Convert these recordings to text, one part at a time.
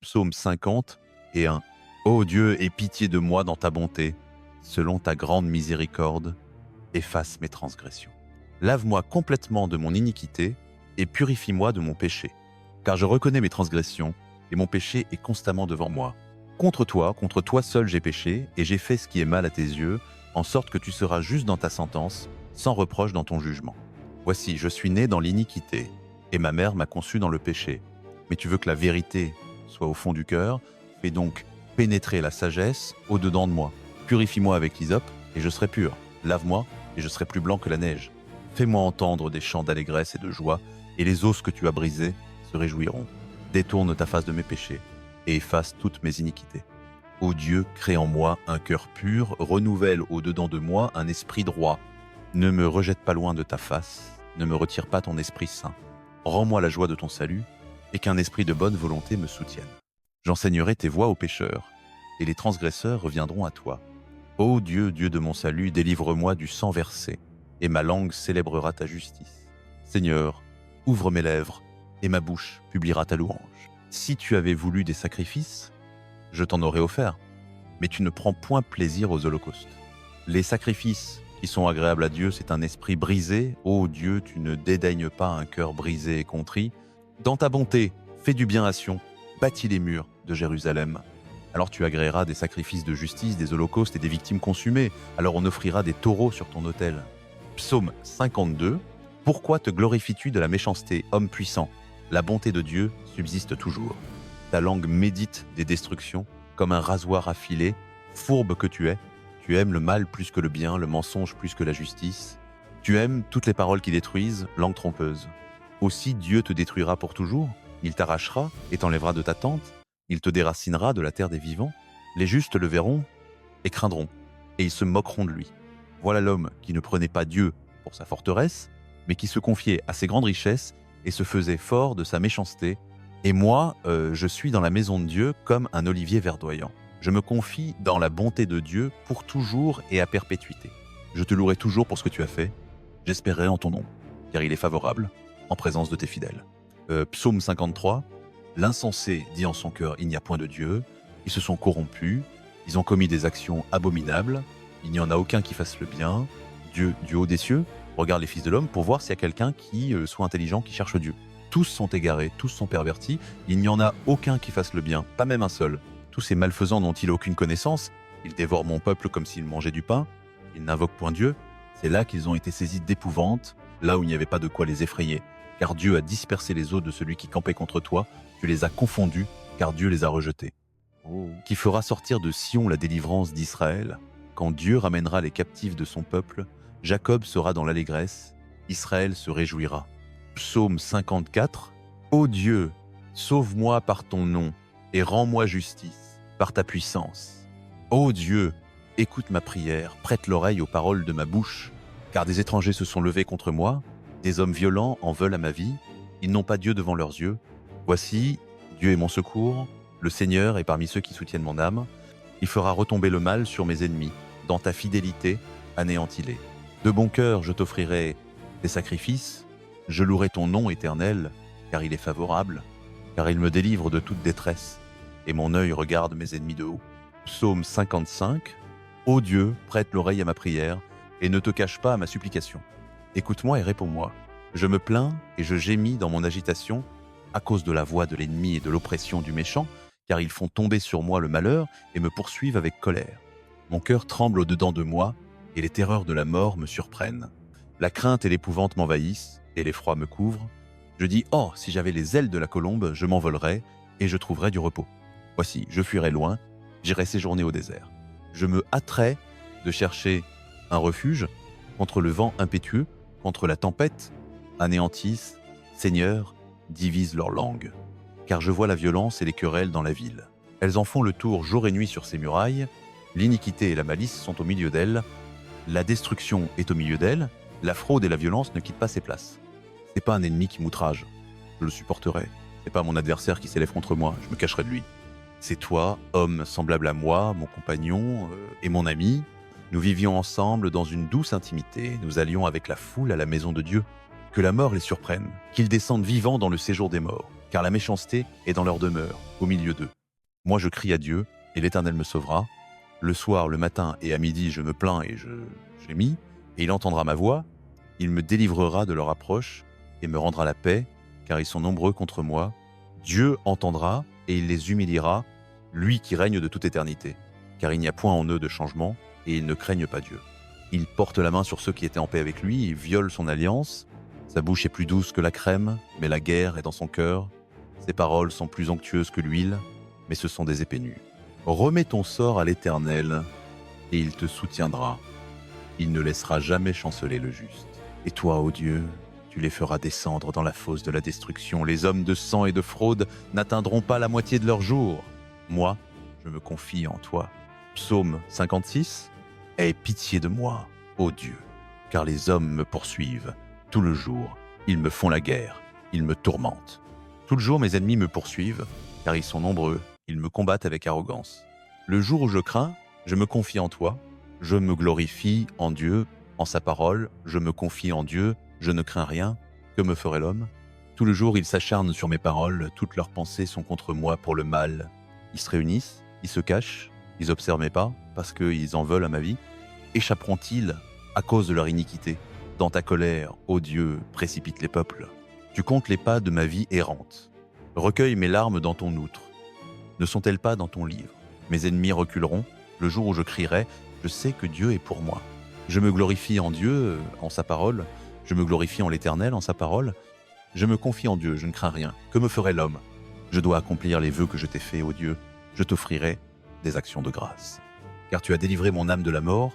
Psaume 50 et 1. Ô Dieu, aie pitié de moi dans ta bonté, selon ta grande miséricorde, efface mes transgressions. Lave-moi complètement de mon iniquité et purifie-moi de mon péché. Car je reconnais mes transgressions et mon péché est constamment devant moi. Contre toi seul j'ai péché et j'ai fait ce qui est mal à tes yeux, en sorte que tu seras juste dans ta sentence, sans reproche dans ton jugement. Voici, je suis né dans l'iniquité et ma mère m'a conçu dans le péché. Mais tu veux que la vérité soit au fond du cœur, fais donc pénétrer la sagesse au-dedans de moi. Purifie-moi avec l'hysope et je serai pur. Lave-moi et je serai plus blanc que la neige. Fais-moi entendre des chants d'allégresse et de joie, et les os que tu as brisés se réjouiront. Détourne ta face de mes péchés et efface toutes mes iniquités. Ô Dieu, crée en moi un cœur pur, renouvelle au-dedans de moi un esprit droit. Ne me rejette pas loin de ta face, ne me retire pas ton esprit saint. Rends-moi la joie de ton salut, et qu'un esprit de bonne volonté me soutienne. J'enseignerai tes voies aux pécheurs, et les transgresseurs reviendront à toi. Ô Dieu, Dieu de mon salut, délivre-moi du sang versé, et ma langue célébrera ta justice. Seigneur, ouvre mes lèvres, et ma bouche publiera ta louange. Si tu avais voulu des sacrifices, je t'en aurais offert, mais tu ne prends point plaisir aux holocaustes. Les sacrifices qui sont agréables à Dieu, c'est un esprit brisé. Ô Dieu, tu ne dédaignes pas un cœur brisé et contrit. Dans ta bonté, fais du bien à Sion, bâtis les murs de Jérusalem. Alors tu agréeras des sacrifices de justice, des holocaustes et des victimes consumées. Alors on offrira des taureaux sur ton autel. Psaume 52. Pourquoi te glorifies-tu de la méchanceté, homme puissant? La bonté de Dieu subsiste toujours. Ta langue médite des destructions, comme un rasoir affilé. Fourbe que tu aimes le mal plus que le bien, le mensonge plus que la justice. Tu aimes toutes les paroles qui détruisent, langue trompeuse. Aussi Dieu te détruira pour toujours, il t'arrachera et t'enlèvera de ta tente, il te déracinera de la terre des vivants. Les justes le verront et craindront, et ils se moqueront de lui. Voilà l'homme qui ne prenait pas Dieu pour sa forteresse, mais qui se confiait à ses grandes richesses et se faisait fort de sa méchanceté. Et moi, je suis dans la maison de Dieu comme un olivier verdoyant. Je me confie dans la bonté de Dieu pour toujours et à perpétuité. Je te louerai toujours pour ce que tu as fait. J'espérerai en ton nom, car il est favorable en présence de tes fidèles. Psaume 53. L'insensé dit en son cœur, il n'y a point de Dieu. Ils se sont corrompus. Ils ont commis des actions abominables. Il n'y en a aucun qui fasse le bien. Dieu, du haut des cieux, regarde les fils de l'homme pour voir s'il y a quelqu'un qui soit intelligent, qui cherche Dieu. Tous sont égarés, tous sont pervertis. Il n'y en a aucun qui fasse le bien, pas même un seul. Tous ces malfaisants n'ont-ils aucune connaissance? Ils dévorent mon peuple comme s'ils mangeaient du pain. Ils n'invoquent point Dieu. C'est là qu'ils ont été saisis d'épouvante, là où il n'y avait pas de quoi les effrayer. Car Dieu a dispersé les os de celui qui campait contre toi. Tu les as confondus, car Dieu les a rejetés. Qui fera sortir de Sion la délivrance d'Israël? Quand Dieu ramènera les captifs de son peuple, Jacob sera dans l'allégresse, Israël se réjouira. Psaume 54. Ô Dieu, sauve-moi par ton nom et rends-moi justice par ta puissance. Ô Dieu, écoute ma prière, prête l'oreille aux paroles de ma bouche, car des étrangers se sont levés contre moi, des hommes violents en veulent à ma vie, ils n'ont pas Dieu devant leurs yeux. Voici, Dieu est mon secours, le Seigneur est parmi ceux qui soutiennent mon âme. Il fera retomber le mal sur mes ennemis, dans ta fidélité, anéantis-les. De bon cœur, je t'offrirai des sacrifices, je louerai ton nom éternel, car il est favorable, car il me délivre de toute détresse, et mon œil regarde mes ennemis de haut. Psaume 55. Ô Dieu, prête l'oreille à ma prière, et ne te cache pas à ma supplication. Écoute-moi et réponds-moi. Je me plains et je gémis dans mon agitation, à cause de la voix de l'ennemi et de l'oppression du méchant, car ils font tomber sur moi le malheur et me poursuivent avec colère. Mon cœur tremble au-dedans de moi, et les terreurs de la mort me surprennent. La crainte et l'épouvante m'envahissent, et l'effroi me couvre. Je dis, oh, si j'avais les ailes de la colombe, je m'envolerais, et je trouverais du repos. Voici, je fuirai loin, j'irai séjourner au désert. Je me hâterai de chercher un refuge contre le vent impétueux, contre la tempête, anéantissent, Seigneur, divise leur langue. Car je vois la violence et les querelles dans la ville. Elles en font le tour jour et nuit sur ses murailles, l'iniquité et la malice sont au milieu d'elles, la destruction est au milieu d'elles, la fraude et la violence ne quittent pas ses places. C'est pas un ennemi qui m'outrage, je le supporterai. C'est pas mon adversaire qui s'élève contre moi, je me cacherai de lui. C'est toi, homme semblable à moi, mon compagnon et mon ami. Nous vivions ensemble dans une douce intimité, nous allions avec la foule à la maison de Dieu. Que la mort les surprenne, qu'ils descendent vivants dans le séjour des morts. car la méchanceté est dans leur demeure, au milieu d'eux. Moi je crie à Dieu, et l'Éternel me sauvera. Le soir, le matin et à midi, je me plains et je gémis, et il entendra ma voix. Il me délivrera de leur approche et me rendra la paix, car ils sont nombreux contre moi. Dieu entendra et il les humiliera, lui qui règne de toute éternité, car il n'y a point en eux de changement, et ils ne craignent pas Dieu. Il porte la main sur ceux qui étaient en paix avec lui, il viole son alliance. Sa bouche est plus douce que la crème, mais la guerre est dans son cœur. Ses paroles sont plus onctueuses que l'huile, mais ce sont des épées nues. Remets ton sort à l'Éternel, et il te soutiendra. Il ne laissera jamais chanceler le juste. Et toi, ô Dieu, tu les feras descendre dans la fosse de la destruction. Les hommes de sang et de fraude n'atteindront pas la moitié de leur jour. Moi, je me confie en toi. Psaume 56. Aie pitié de moi, ô Dieu, car les hommes me poursuivent. Tout le jour, ils me font la guerre, ils me tourmentent. Tout le jour, mes ennemis me poursuivent, car ils sont nombreux, ils me combattent avec arrogance. Le jour où je crains, je me confie en toi, je me glorifie en Dieu, en sa parole, je me confie en Dieu, je ne crains rien, que me ferait l'homme? Tout le jour, ils s'acharnent sur mes paroles, toutes leurs pensées sont contre moi pour le mal. Ils se réunissent, ils se cachent, ils observent mes pas, parce qu'ils en veulent à ma vie. Échapperont-ils à cause de leur iniquité? Dans ta colère, ô Dieu, précipite les peuples. Tu comptes les pas de ma vie errante. Recueille mes larmes dans ton outre. Ne sont-elles pas dans ton livre? Mes ennemis reculeront. Le jour où je crierai, je sais que Dieu est pour moi. Je me glorifie en Dieu, en sa parole. Je me glorifie en l'Éternel, en sa parole. Je me confie en Dieu, je ne crains rien. Que me ferait l'homme? Je dois accomplir les vœux que je t'ai faits, ô Dieu. Je t'offrirai des actions de grâce. Car tu as délivré mon âme de la mort,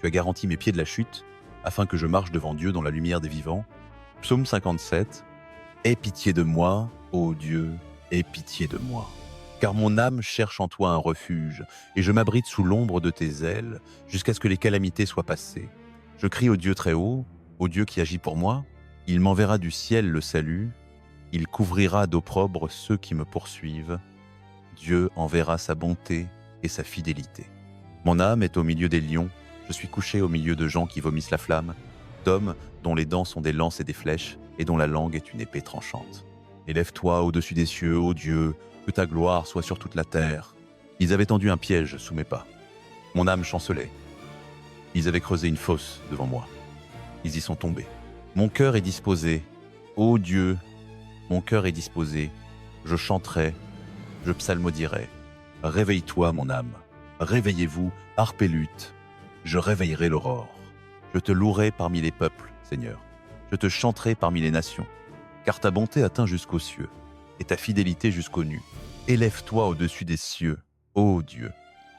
tu as garanti mes pieds de la chute, afin que je marche devant Dieu dans la lumière des vivants. Psaume 57. Aie pitié de moi, ô Dieu, aie pitié de moi. Car mon âme cherche en toi un refuge, et je m'abrite sous l'ombre de tes ailes, jusqu'à ce que les calamités soient passées. Je crie au Dieu très haut, au Dieu qui agit pour moi. Il m'enverra du ciel le salut, il couvrira d'opprobre ceux qui me poursuivent. Dieu enverra sa bonté et sa fidélité. Mon âme est au milieu des lions, je suis couché au milieu de gens qui vomissent la flamme, d'hommes dont les dents sont des lances et des flèches, et dont la langue est une épée tranchante. Élève-toi au-dessus des cieux, ô Dieu, que ta gloire soit sur toute la terre. Ils avaient tendu un piège sous mes pas. Mon âme chancelait. Ils avaient creusé une fosse devant moi. Ils y sont tombés. Mon cœur est disposé. Ô Dieu, mon cœur est disposé. Je chanterai, je psalmodierai. Réveille-toi, mon âme. Réveillez-vous, harpe et lutte. Je réveillerai l'aurore. Je te louerai parmi les peuples, Seigneur. Je te chanterai parmi les nations. Car ta bonté atteint jusqu'aux cieux, et ta fidélité jusqu'aux nues. Élève-toi au-dessus des cieux, ô Dieu,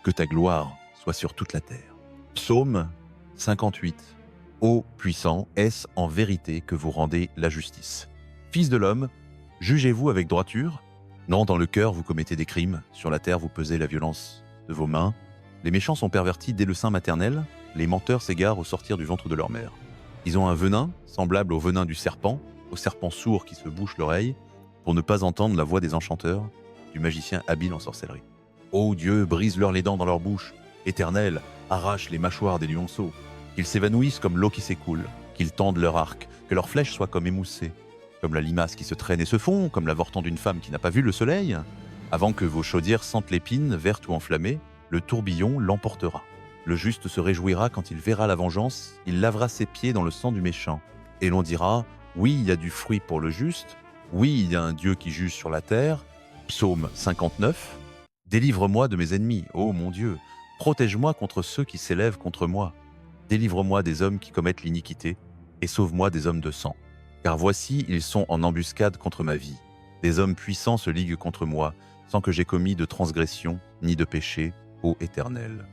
que ta gloire soit sur toute la terre. Psaume 58. Ô puissant, est-ce en vérité que vous rendez la justice? Fils de l'homme, jugez-vous avec droiture? Non, dans le cœur vous commettez des crimes, sur la terre vous pesez la violence de vos mains. Les méchants sont pervertis dès le sein maternel, les menteurs s'égarent au sortir du ventre de leur mère. Ils ont un venin, semblable au venin du serpent, au serpent sourd qui se bouche l'oreille, pour ne pas entendre la voix des enchanteurs, du magicien habile en sorcellerie. Ô Dieu, brise-leur les dents dans leur bouche. Éternel, arrache les mâchoires des lionceaux. Qu'ils s'évanouissent comme l'eau qui s'écoule, qu'ils tendent leur arc, que leurs flèches soient comme émoussées, comme la limace qui se traîne et se fond, comme l'avorton d'une femme qui n'a pas vu le soleil. Avant que vos chaudières sentent l'épine, verte ou enflammée, le tourbillon l'emportera. Le juste se réjouira quand il verra la vengeance, il lavera ses pieds dans le sang du méchant. Et l'on dira, oui, il y a du fruit pour le juste, oui, il y a un Dieu qui juge sur la terre. Psaume 59. Délivre-moi de mes ennemis, ô mon Dieu, protège-moi contre ceux qui s'élèvent contre moi. Délivre-moi des hommes qui commettent l'iniquité, et sauve-moi des hommes de sang. Car voici, ils sont en embuscade contre ma vie. Des hommes puissants se liguent contre moi, sans que j'aie commis de transgression, ni de péché, ô Éternel.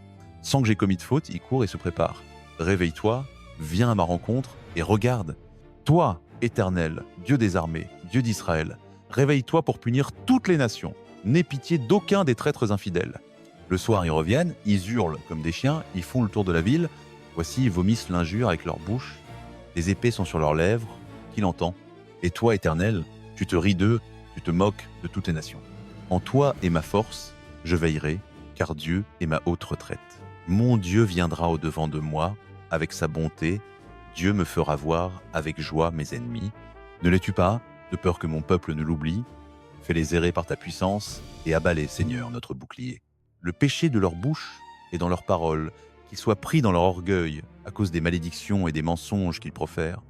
Sans que j'aie commis de faute, ils courent et se préparent. Réveille-toi, viens à ma rencontre, et regarde. Toi, Éternel, Dieu des armées, Dieu d'Israël, réveille-toi pour punir toutes les nations. N'aie pitié d'aucun des traîtres infidèles. Le soir, ils reviennent, ils hurlent comme des chiens, ils font le tour de la ville. Voici, ils vomissent l'injure avec leur bouche. Les épées sont sur leurs lèvres. Qui l'entend? Et toi, Éternel, tu te ris d'eux, tu te moques de toutes les nations. En toi est ma force, je veillerai, car Dieu est ma haute retraite. Mon Dieu viendra au-devant de moi, avec sa bonté. Dieu me fera voir avec joie mes ennemis. Ne les tue pas, de peur que mon peuple ne l'oublie. Fais-les errer par ta puissance et abats-les, Seigneur, notre bouclier. Le péché de leur bouche et dans leurs paroles, qu'ils soient pris dans leur orgueil à cause des malédictions et des mensonges qu'ils profèrent.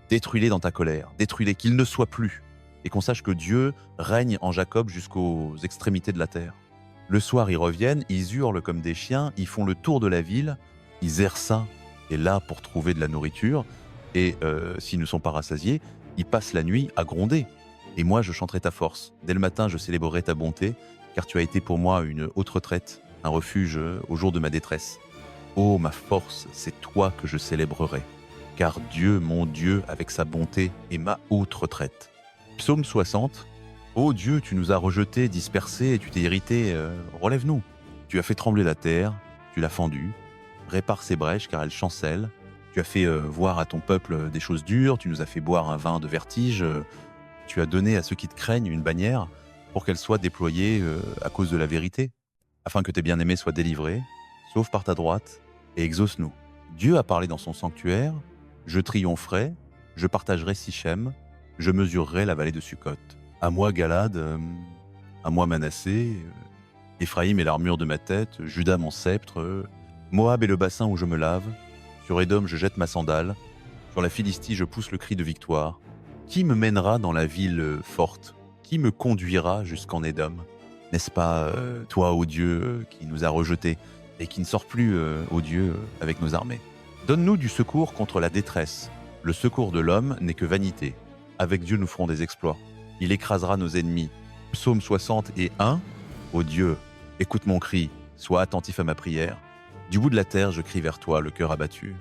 Détruis-les dans ta colère, détruis-les, qu'ils ne soient plus, et qu'on sache que Dieu règne en Jacob jusqu'aux extrémités de la terre. Le soir, ils reviennent, ils hurlent comme des chiens, ils font le tour de la ville, ils errent ça et là pour trouver de la nourriture, et s'ils ne sont pas rassasiés, ils passent la nuit à gronder. Et moi, je chanterai ta force. Dès le matin, je célébrerai ta bonté, car tu as été pour moi une haute retraite, un refuge au jour de ma détresse. Ô ma force, c'est toi que je célébrerai, car Dieu, mon Dieu, avec sa bonté, est ma haute retraite. Psaume 60. Ô Dieu, tu nous as rejetés, dispersés, et tu t'es irrité, relève-nous. Tu as fait trembler la terre, tu l'as fendue, répare ses brèches, car elle chancelle. Tu as fait voir à ton peuple des choses dures, tu nous as fait boire un vin de vertige, tu as donné à ceux qui te craignent une bannière pour qu'elle soit déployée à cause de la vérité, afin que tes bien-aimés soient délivrés, sauve par ta droite, et exauce-nous. Dieu a parlé dans son sanctuaire, je triompherai, je partagerai Sichem, je mesurerai la vallée de Sukkot. À moi Galad, à moi Manassé, Éphraïm est l'armure de ma tête, Juda mon sceptre, Moab est le bassin où je me lave, sur Édom je jette ma sandale, sur la Philistie je pousse le cri de victoire. Qui me mènera dans la ville forte? Qui me conduira jusqu'en Édom? N'est-ce pas toi, ô Dieu, qui nous a rejetés et qui ne sort plus, ô Dieu, avec nos armées? Donne-nous du secours contre la détresse. Le secours de l'homme n'est que vanité. Avec Dieu nous ferons des exploits. Il écrasera nos ennemis. Psaume 61. Ô Dieu, écoute mon cri, sois attentif à ma prière. Du bout de la terre, je crie vers toi, le cœur abattu.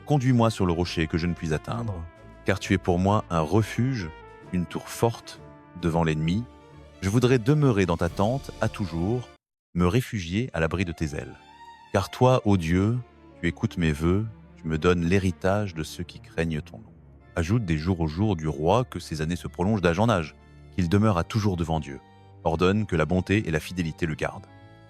Conduis-moi sur le rocher que je ne puis atteindre, car tu es pour moi un refuge, une tour forte devant l'ennemi. Je voudrais demeurer dans ta tente à toujours, me réfugier à l'abri de tes ailes. Car toi, ô Dieu, tu écoutes mes vœux, tu me donnes l'héritage de ceux qui craignent ton nom. Ajoute des jours au jour du roi que ses années se prolongent d'âge en âge, qu'il demeure à toujours devant Dieu. Ordonne que la bonté et la fidélité le gardent.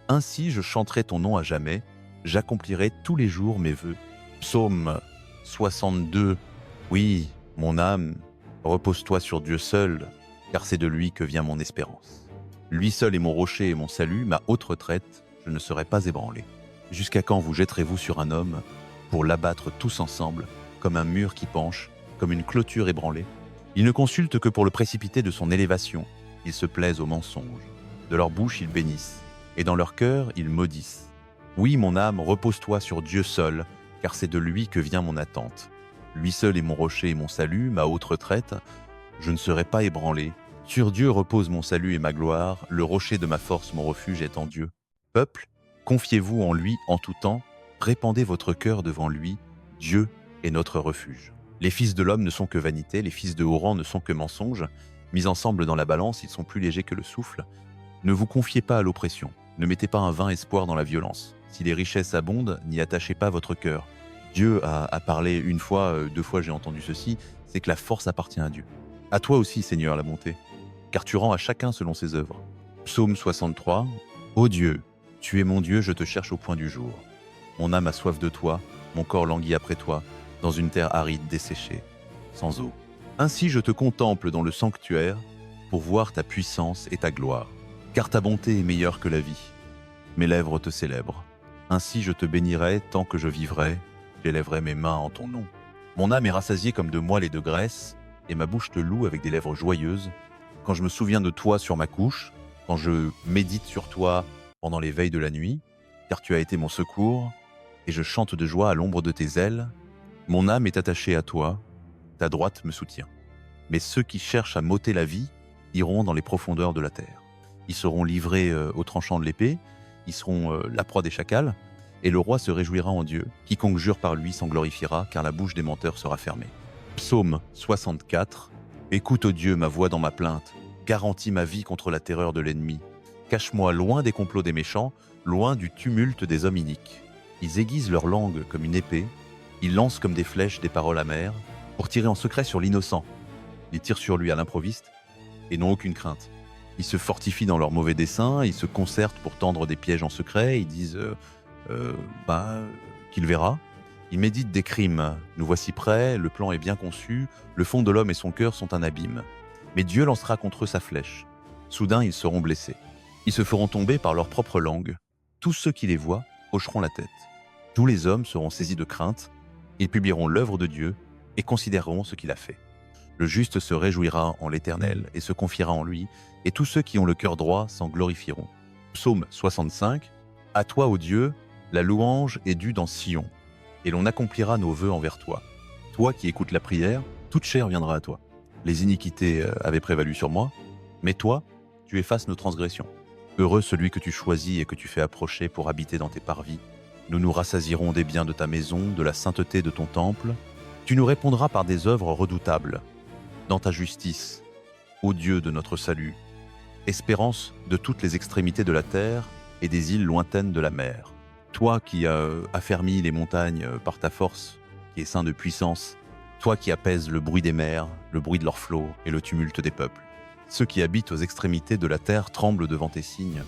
Ainsi je chanterai ton nom à jamais, j'accomplirai tous les jours mes vœux. Psaume 62. Oui, mon âme, repose-toi sur Dieu seul, car c'est de lui que vient mon espérance. Lui seul est mon rocher et mon salut, ma haute retraite, je ne serai pas ébranlé. Jusqu'à quand vous jetterez-vous sur un homme pour l'abattre tous ensemble, comme un mur qui penche, comme une clôture ébranlée? Ils ne consultent que pour le précipiter de son élévation. Ils se plaisent au mensonge. De leur bouche, ils bénissent, et dans leur cœur, ils maudissent. Oui, mon âme, repose-toi sur Dieu seul, car c'est de lui que vient mon attente. Lui seul est mon rocher et mon salut, ma haute retraite. Je ne serai pas ébranlé. Sur Dieu repose mon salut et ma gloire, le rocher de ma force, mon refuge est en Dieu. Peuple, confiez-vous en lui en tout temps, répandez votre cœur devant lui, Dieu est notre refuge. Les fils de l'homme ne sont que vanité, les fils de haut rang ne sont que mensonges. Mis ensemble dans la balance, ils sont plus légers que le souffle. Ne vous confiez pas à l'oppression, ne mettez pas un vain espoir dans la violence. Si les richesses abondent, n'y attachez pas votre cœur. Dieu a parlé une fois, deux fois j'ai entendu ceci, c'est que la force appartient à Dieu. À toi aussi, Seigneur, la bonté, car tu rends à chacun selon ses œuvres. Psaume 63. Ô Dieu, tu es mon Dieu, je te cherche au point du jour. Mon âme a soif de toi, mon corps languit après toi, dans une terre aride desséchée, sans eau. Ainsi je te contemple dans le sanctuaire, pour voir ta puissance et ta gloire. Car ta bonté est meilleure que la vie. Mes lèvres te célèbrent. Ainsi je te bénirai tant que je vivrai, j'élèverai mes mains en ton nom. Mon âme est rassasiée comme de moelle et de graisse, et ma bouche te loue avec des lèvres joyeuses. Quand je me souviens de toi sur ma couche, quand je médite sur toi pendant les veilles de la nuit, car tu as été mon secours, et je chante de joie à l'ombre de tes ailes. Mon âme est attachée à toi, ta droite me soutient. Mais ceux qui cherchent à m'ôter la vie iront dans les profondeurs de la terre. Ils seront livrés au tranchant de l'épée, ils seront la proie des chacals, et le roi se réjouira en Dieu. Quiconque jure par lui s'en glorifiera, car la bouche des menteurs sera fermée. Psaume 64. Écoute, ô Dieu, ma voix dans ma plainte. Garantis ma vie contre la terreur de l'ennemi. Cache-moi loin des complots des méchants, loin du tumulte des hommes iniques. Ils aiguisent leur langue comme une épée, ils lancent comme des flèches des paroles amères, pour tirer en secret sur l'innocent. Ils tirent sur lui à l'improviste, et n'ont aucune crainte. Ils se fortifient dans leurs mauvais desseins, ils se concertent pour tendre des pièges en secret, ils disent qu'il verra. Ils méditent des crimes. Nous voici prêts, le plan est bien conçu, le fond de l'homme et son cœur sont un abîme. Mais Dieu lancera contre eux sa flèche. Soudain, ils seront blessés. Ils se feront tomber par leur propre langue. Tous ceux qui les voient hocheront la tête. Tous les hommes seront saisis de crainte. Ils publieront l'œuvre de Dieu et considéreront ce qu'il a fait. Le juste se réjouira en l'Éternel et se confiera en lui, et tous ceux qui ont le cœur droit s'en glorifieront. Psaume 65. À toi, ô Dieu, la louange est due dans Sion, et l'on accomplira nos vœux envers toi. Toi qui écoutes la prière, toute chair viendra à toi. Les iniquités avaient prévalu sur moi, mais toi, tu effaces nos transgressions. Heureux celui que tu choisis et que tu fais approcher pour habiter dans tes parvis. Nous nous rassasierons des biens de ta maison, de la sainteté de ton temple. Tu nous répondras par des œuvres redoutables. Dans ta justice, ô Dieu de notre salut, espérance de toutes les extrémités de la terre et des îles lointaines de la mer. Toi qui as affermi les montagnes par ta force, qui es saint de puissance, toi qui apaises le bruit des mers, le bruit de leurs flots et le tumulte des peuples. Ceux qui habitent aux extrémités de la terre tremblent devant tes signes.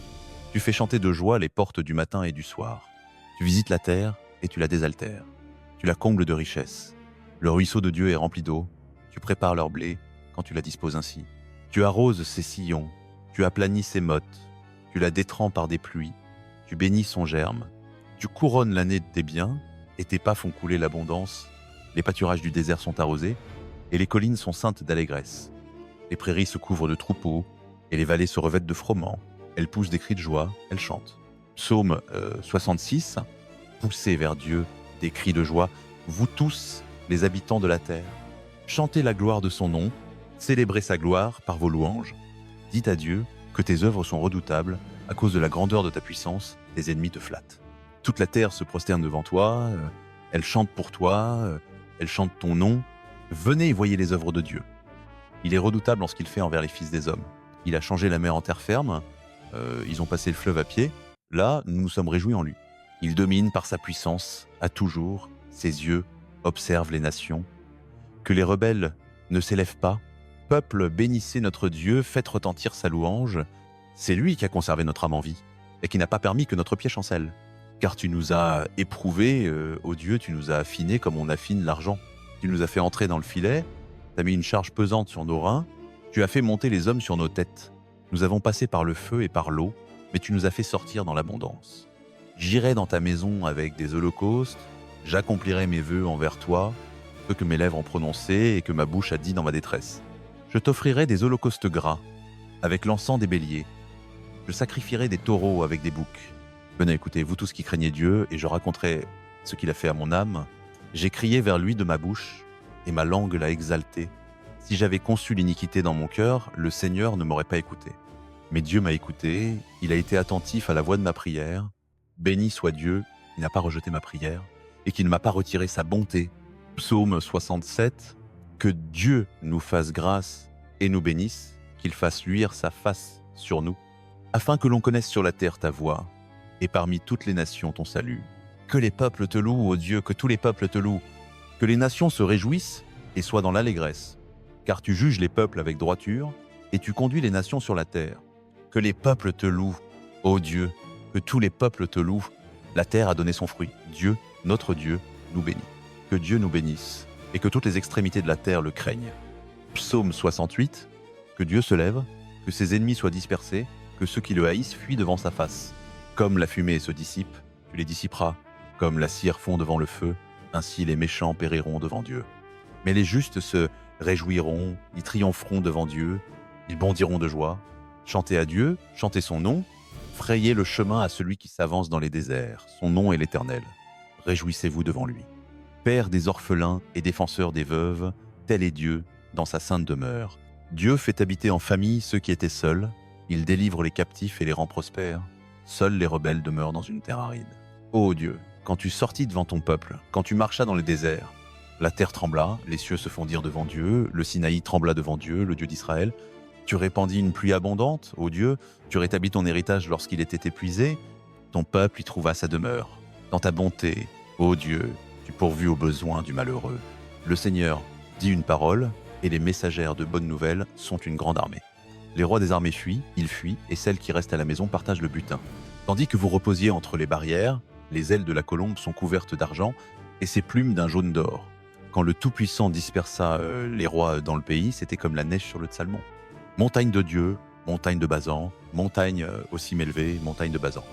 Tu fais chanter de joie les portes du matin et du soir. Tu visites la terre et tu la désaltères. Tu la combles de richesses. Le ruisseau de Dieu est rempli d'eau. Tu prépares leur blé quand tu la disposes ainsi. Tu arroses ses sillons. Tu aplanis ses mottes. Tu la détrends par des pluies. Tu bénis son germe. Tu couronnes l'année de tes biens et tes pas font couler l'abondance. Les pâturages du désert sont arrosés et les collines sont ceintes d'allégresse. Les prairies se couvrent de troupeaux et les vallées se revêtent de froment. Elles poussent des cris de joie, elles chantent. Psaume 66. Poussez vers Dieu des cris de joie, vous tous, les habitants de la terre. Chantez la gloire de son nom, célébrez sa gloire par vos louanges. Dites à Dieu que tes œuvres sont redoutables, à cause de la grandeur de ta puissance, tes ennemis te flattent. Toute la terre se prosterne devant toi, elle chante pour toi, elle chante ton nom. Venez et voyez les œuvres de Dieu. Il est redoutable en ce qu'il fait envers les fils des hommes. Il a changé la mer en terre ferme, ils ont passé le fleuve à pied. Là, nous nous sommes réjouis en lui. Il domine par sa puissance, à toujours, ses yeux observent les nations. Que les rebelles ne s'élèvent pas. Peuple, bénissez notre Dieu, faites retentir sa louange. C'est lui qui a conservé notre âme en vie, et qui n'a pas permis que notre pied chancelle. Car tu nous as éprouvés, ô Dieu, tu nous as affinés comme on affine l'argent. Tu nous as fait entrer dans le filet, tu as mis une charge pesante sur nos reins, tu as fait monter les hommes sur nos têtes. Nous avons passé par le feu et par l'eau, mais tu nous as fait sortir dans l'abondance. J'irai dans ta maison avec des holocaustes, j'accomplirai mes vœux envers toi, ce que mes lèvres ont prononcé et que ma bouche a dit dans ma détresse. Je t'offrirai des holocaustes gras, avec l'encens des béliers. Je sacrifierai des taureaux avec des boucs. Venez écoutez, vous tous qui craignez Dieu, et je raconterai ce qu'il a fait à mon âme. J'ai crié vers lui de ma bouche, et ma langue l'a exalté. Si j'avais conçu l'iniquité dans mon cœur, le Seigneur ne m'aurait pas écouté. Mais Dieu m'a écouté, il a été attentif à la voix de ma prière. Béni soit Dieu, qui n'a pas rejeté ma prière, et qui ne m'a pas retiré sa bonté. Psaume 67. Que Dieu nous fasse grâce et nous bénisse, qu'il fasse luire sa face sur nous, afin que l'on connaisse sur la terre ta voix, et parmi toutes les nations ton salut. Que les peuples te louent, ô Dieu, que tous les peuples te louent. Que les nations se réjouissent et soient dans l'allégresse. Car tu juges les peuples avec droiture, et tu conduis les nations sur la terre. Que les peuples te louent, ô Dieu, que tous les peuples te louent. La terre a donné son fruit. Dieu, notre Dieu, nous bénit. Que Dieu nous bénisse, et que toutes les extrémités de la terre le craignent. Psaume 68. Que Dieu se lève, que ses ennemis soient dispersés, que ceux qui le haïssent fuient devant sa face. Comme la fumée se dissipe, tu les dissiperas. Comme la cire fond devant le feu, ainsi les méchants périront devant Dieu. Mais les justes se réjouiront, ils triompheront devant Dieu, ils bondiront de joie. Chantez à Dieu, chantez son nom, frayez le chemin à celui qui s'avance dans les déserts. Son nom est l'Éternel. Réjouissez-vous devant lui. Père des orphelins et défenseur des veuves, tel est Dieu dans sa sainte demeure. Dieu fait habiter en famille ceux qui étaient seuls, il délivre les captifs et les rend prospères. Seuls les rebelles demeurent dans une terre aride. Ô Dieu, quand tu sortis devant ton peuple, quand tu marchas dans les déserts, la terre trembla, les cieux se fondirent devant Dieu, le Sinaï trembla devant Dieu, le Dieu d'Israël. Tu répandis une pluie abondante, ô Dieu, tu rétablis ton héritage lorsqu'il était épuisé, ton peuple y trouva sa demeure. Dans ta bonté, ô Dieu, tu pourvus aux besoins du malheureux. Le Seigneur dit une parole, et les messagères de bonnes nouvelles sont une grande armée. Les rois des armées fuient, ils fuient, et celles qui restent à la maison partagent le butin. Tandis que vous reposiez entre les barrières, les ailes de la colombe sont couvertes d'argent, et ses plumes d'un jaune d'or. Quand le Tout-Puissant dispersa les rois dans le pays, c'était comme la neige sur le Salmon. Montagne de Dieu, montagne de Bazan, montagne au cime élevé, montagne de Bazan.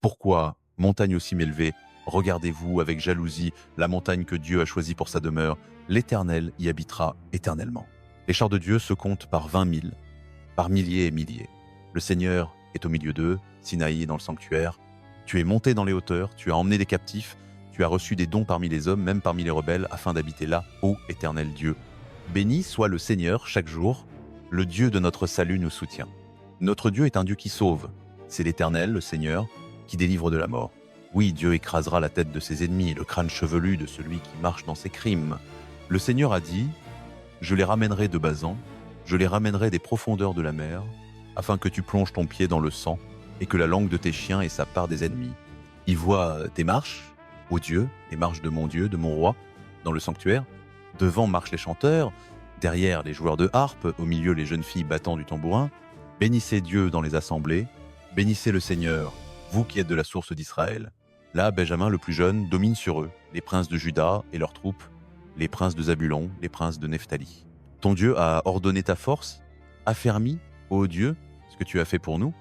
Pourquoi montagne au cime élevé? Regardez-vous avec jalousie la montagne que Dieu a choisie pour sa demeure. L'Éternel y habitera éternellement. Les chars de Dieu se comptent par 20 000, par milliers et milliers. Le Seigneur est au milieu d'eux, Sinaï est dans le sanctuaire. Tu es monté dans les hauteurs, tu as emmené des captifs, tu as reçu des dons parmi les hommes, même parmi les rebelles, afin d'habiter là, ô Éternel Dieu. Béni soit le Seigneur chaque jour, le Dieu de notre salut nous soutient. Notre Dieu est un Dieu qui sauve. C'est l'Éternel, le Seigneur, qui délivre de la mort. Oui, Dieu écrasera la tête de ses ennemis, le crâne chevelu de celui qui marche dans ses crimes. Le Seigneur a dit, « Je les ramènerai de Bazan, je les ramènerai des profondeurs de la mer, afin que tu plonges ton pied dans le sang, et que la langue de tes chiens ait sa part des ennemis. Il voit tes marches, ô Dieu, les marches de mon roi, dans le sanctuaire. Devant marchent les chanteurs, derrière les joueurs de harpe, au milieu les jeunes filles battant du tambourin. Bénissez Dieu dans les assemblées, bénissez le Seigneur, vous qui êtes de la source d'Israël. » Là, Benjamin, le plus jeune, domine sur eux, les princes de Juda et leurs troupes, les princes de Zabulon, les princes de Nephtali. Ton Dieu a ordonné ta force, affermi, ô Dieu, ce que tu as fait pour nous.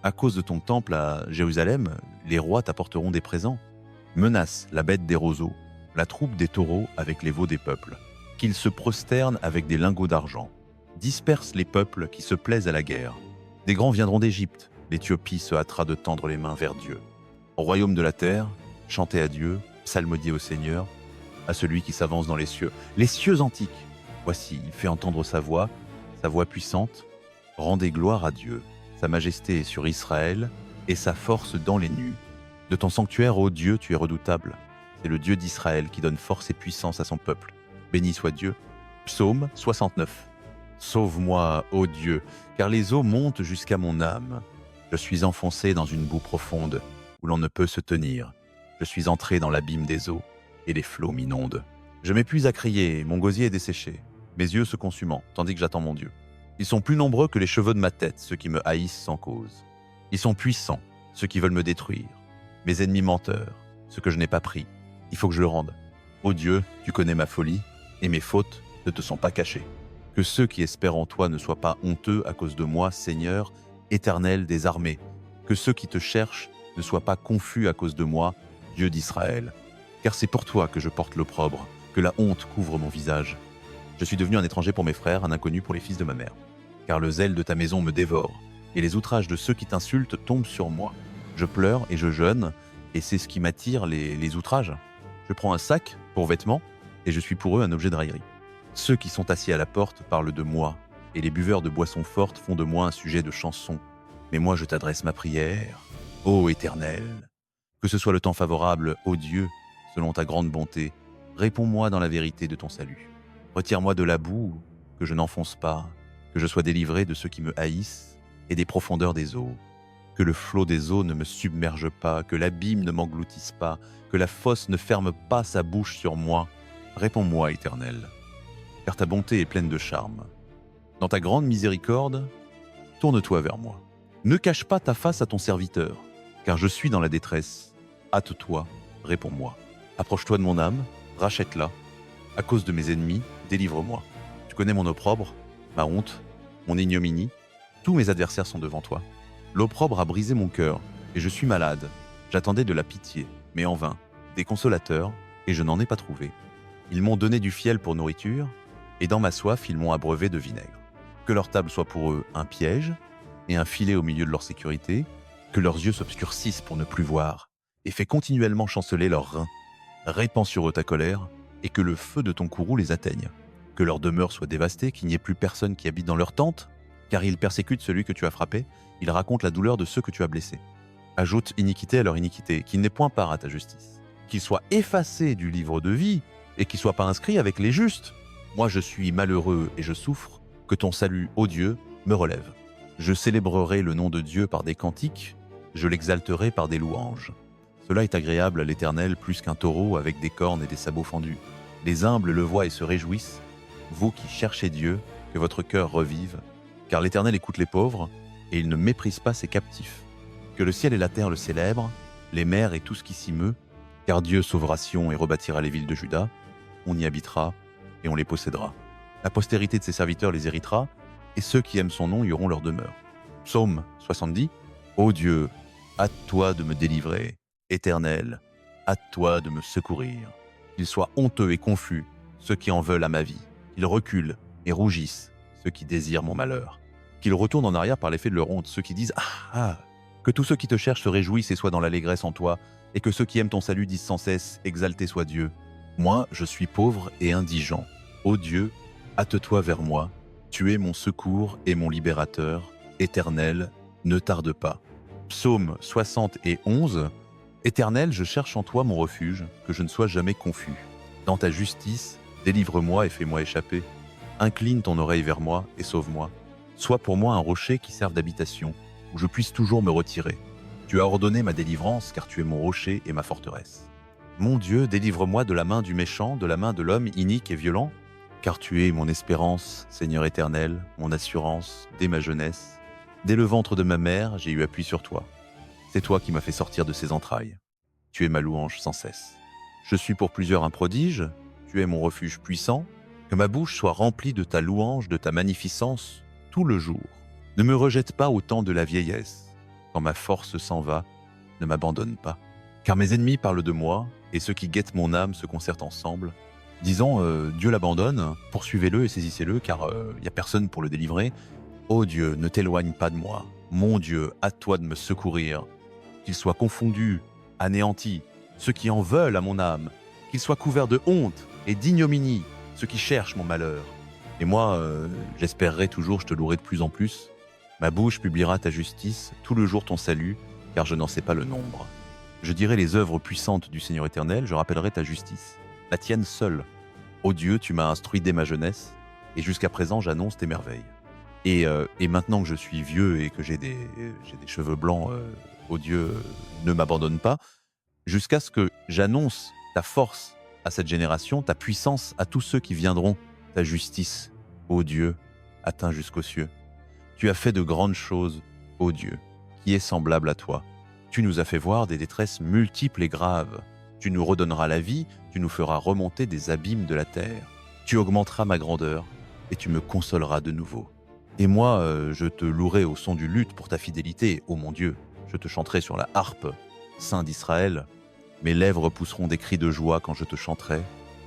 À cause de ton temple à Jérusalem, les rois t'apporteront des présents. Menace la bête des roseaux, la troupe des taureaux avec les veaux des peuples. Qu'ils se prosternent avec des lingots d'argent. Disperse les peuples qui se plaisent à la guerre. Des grands viendront d'Égypte, l'Éthiopie se hâtera de tendre les mains vers Dieu. Au royaume de la terre, chantez à Dieu, psalmodiez au Seigneur, à celui qui s'avance dans les cieux antiques. Voici, il fait entendre sa voix puissante. Rendez gloire à Dieu, sa majesté est sur Israël, et sa force dans les nues. De ton sanctuaire, ô Dieu, tu es redoutable. C'est le Dieu d'Israël qui donne force et puissance à son peuple. Béni soit Dieu. Psaume 69. Sauve-moi, ô Dieu, car les eaux montent jusqu'à mon âme. Je suis enfoncé dans une boue profonde, où l'on ne peut se tenir. Je suis entré dans l'abîme des eaux, et les flots m'inondent. Je m'épuise à crier, mon gosier est desséché, mes yeux se consumant, tandis que j'attends mon Dieu. Ils sont plus nombreux que les cheveux de ma tête, ceux qui me haïssent sans cause. Ils sont puissants, ceux qui veulent me détruire. Mes ennemis menteurs, ce que je n'ai pas pris. Il faut que je le rende. Ô Dieu, tu connais ma folie, et mes fautes ne te sont pas cachées. Que ceux qui espèrent en toi ne soient pas honteux à cause de moi, Seigneur, Éternel des armées. Que ceux qui te cherchent ne soient pas confus à cause de moi, Dieu d'Israël. Car c'est pour toi que je porte l'opprobre, que la honte couvre mon visage. Je suis devenu un étranger pour mes frères, un inconnu pour les fils de ma mère. Car le zèle de ta maison me dévore, et les outrages de ceux qui t'insultent tombent sur moi. Je pleure et je jeûne, et c'est ce qui m'attire les outrages. Je prends un sac pour vêtements, et je suis pour eux un objet de raillerie. Ceux qui sont assis à la porte parlent de moi, et les buveurs de boissons fortes font de moi un sujet de chanson. Mais moi je t'adresse ma prière, ô Éternel. Que ce soit le temps favorable, ô Dieu, selon ta grande bonté, réponds-moi dans la vérité de ton salut. Retire-moi de la boue, que je n'enfonce pas, que je sois délivré de ceux qui me haïssent et des profondeurs des eaux. Que le flot des eaux ne me submerge pas, que l'abîme ne m'engloutisse pas, que la fosse ne ferme pas sa bouche sur moi. Réponds-moi, Éternel, car ta bonté est pleine de charme. Dans ta grande miséricorde, tourne-toi vers moi. Ne cache pas ta face à ton serviteur, car je suis dans la détresse. Hâte-toi, réponds-moi. Approche-toi de mon âme, rachète-la. À cause de mes ennemis, délivre-moi. Tu connais mon opprobre, ma honte, mon ignominie. Tous mes adversaires sont devant toi. L'opprobre a brisé mon cœur, et je suis malade. J'attendais de la pitié, mais en vain, des consolateurs, et je n'en ai pas trouvé. Ils m'ont donné du fiel pour nourriture, et dans ma soif, ils m'ont abreuvé de vinaigre. Que leur table soit pour eux un piège, et un filet au milieu de leur sécurité, que leurs yeux s'obscurcissent pour ne plus voir, et fais continuellement chanceler leurs reins. Répands sur eux ta colère, et que le feu de ton courroux les atteigne. Que leur demeure soit dévastée, qu'il n'y ait plus personne qui habite dans leur tente, car ils persécutent celui que tu as frappé, ils racontent la douleur de ceux que tu as blessés. Ajoute iniquité à leur iniquité, qu'ils n'aient point part à ta justice. Qu'ils soient effacés du livre de vie, et qu'ils ne soient pas inscrits avec les justes. Moi je suis malheureux et je souffre, que ton salut, ô Dieu, me relève. Je célébrerai le nom de Dieu par des cantiques, je l'exalterai par des louanges. Cela est agréable à l'Éternel plus qu'un taureau avec des cornes et des sabots fendus. Les humbles le voient et se réjouissent. Vous qui cherchez Dieu, que votre cœur revive, car l'Éternel écoute les pauvres, et il ne méprise pas ses captifs. Que le ciel et la terre le célèbrent, les mers et tout ce qui s'y meut, car Dieu sauvera Sion et rebâtira les villes de Juda. On y habitera et on les possédera. La postérité de ses serviteurs les héritera, et ceux qui aiment son nom y auront leur demeure. Psaume 70. Ô Dieu, hâte-toi de me délivrer. Éternel, hâte-toi de me secourir. Qu'ils soient honteux et confus, ceux qui en veulent à ma vie. Qu'ils reculent et rougissent, ceux qui désirent mon malheur. Qu'ils retournent en arrière par l'effet de leur honte, ceux qui disent « Ah !» Que tous ceux qui te cherchent se réjouissent et soient dans l'allégresse en toi, et que ceux qui aiment ton salut disent sans cesse « Exalté soit Dieu !» Moi, je suis pauvre et indigent. Ô Dieu, hâte-toi vers moi. Tu es mon secours et mon libérateur. Éternel, ne tarde pas. Psaume 71. Éternel, je cherche en toi mon refuge, que je ne sois jamais confus. Dans ta justice, délivre-moi et fais-moi échapper. Incline ton oreille vers moi et sauve-moi. Sois pour moi un rocher qui serve d'habitation, où je puisse toujours me retirer. Tu as ordonné ma délivrance, car tu es mon rocher et ma forteresse. Mon Dieu, délivre-moi de la main du méchant, de la main de l'homme inique et violent, car tu es mon espérance, Seigneur éternel, mon assurance, dès ma jeunesse. Dès le ventre de ma mère, j'ai eu appui sur toi. C'est toi qui m'as fait sortir de ses entrailles. Tu es ma louange sans cesse. Je suis pour plusieurs un prodige, tu es mon refuge puissant, que ma bouche soit remplie de ta louange, de ta magnificence, tout le jour. Ne me rejette pas au temps de la vieillesse. Quand ma force s'en va, ne m'abandonne pas. Car mes ennemis parlent de moi, et ceux qui guettent mon âme se concertent ensemble, disant Dieu l'abandonne, poursuivez-le et saisissez-le, car il n'y a personne pour le délivrer. Ô Dieu, ne t'éloigne pas de moi. Mon Dieu, hâte-toi de me secourir. Qu'ils soient confondus, anéantis, ceux qui en veulent à mon âme, qu'ils soient couverts de honte et d'ignominie, ceux qui cherchent mon malheur. Et moi, j'espérerai toujours, je te louerai de plus en plus. Ma bouche publiera ta justice, tout le jour ton salut, car je n'en sais pas le nombre. Je dirai les œuvres puissantes du Seigneur éternel, je rappellerai ta justice, la tienne seule. Ô Dieu, tu m'as instruit dès ma jeunesse, et jusqu'à présent j'annonce tes merveilles. Et maintenant que je suis vieux et que j'ai des cheveux blancs, ô Dieu, ne m'abandonne pas, jusqu'à ce que j'annonce ta force à cette génération, ta puissance à tous ceux qui viendront, ta justice, ô Dieu, atteint jusqu'aux cieux. Tu as fait de grandes choses, ô Dieu, qui est semblable à toi. Tu nous as fait voir des détresses multiples et graves. Tu nous redonneras la vie, tu nous feras remonter des abîmes de la terre. Tu augmenteras ma grandeur et tu me consoleras de nouveau. Et moi, je te louerai au son du luth pour ta fidélité, ô mon Dieu. Je te chanterai sur la harpe, Saint d'Israël. Mes lèvres pousseront des cris de joie quand je te chanterai,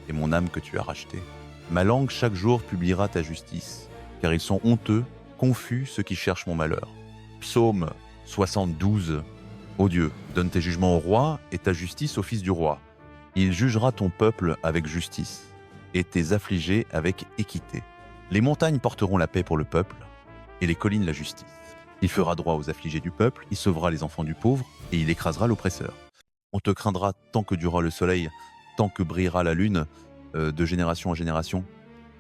et mon âme que tu as rachetée. Ma langue chaque jour publiera ta justice, car ils sont honteux, confus ceux qui cherchent mon malheur. Psaume 72. Ô Dieu, donne tes jugements au roi et ta justice au fils du roi. Il jugera ton peuple avec justice et tes affligés avec équité. Les montagnes porteront la paix pour le peuple et les collines la justice. Il fera droit aux affligés du peuple, il sauvera les enfants du pauvre et il écrasera l'oppresseur. On te craindra tant que durera le soleil, tant que brillera la lune, de génération en génération.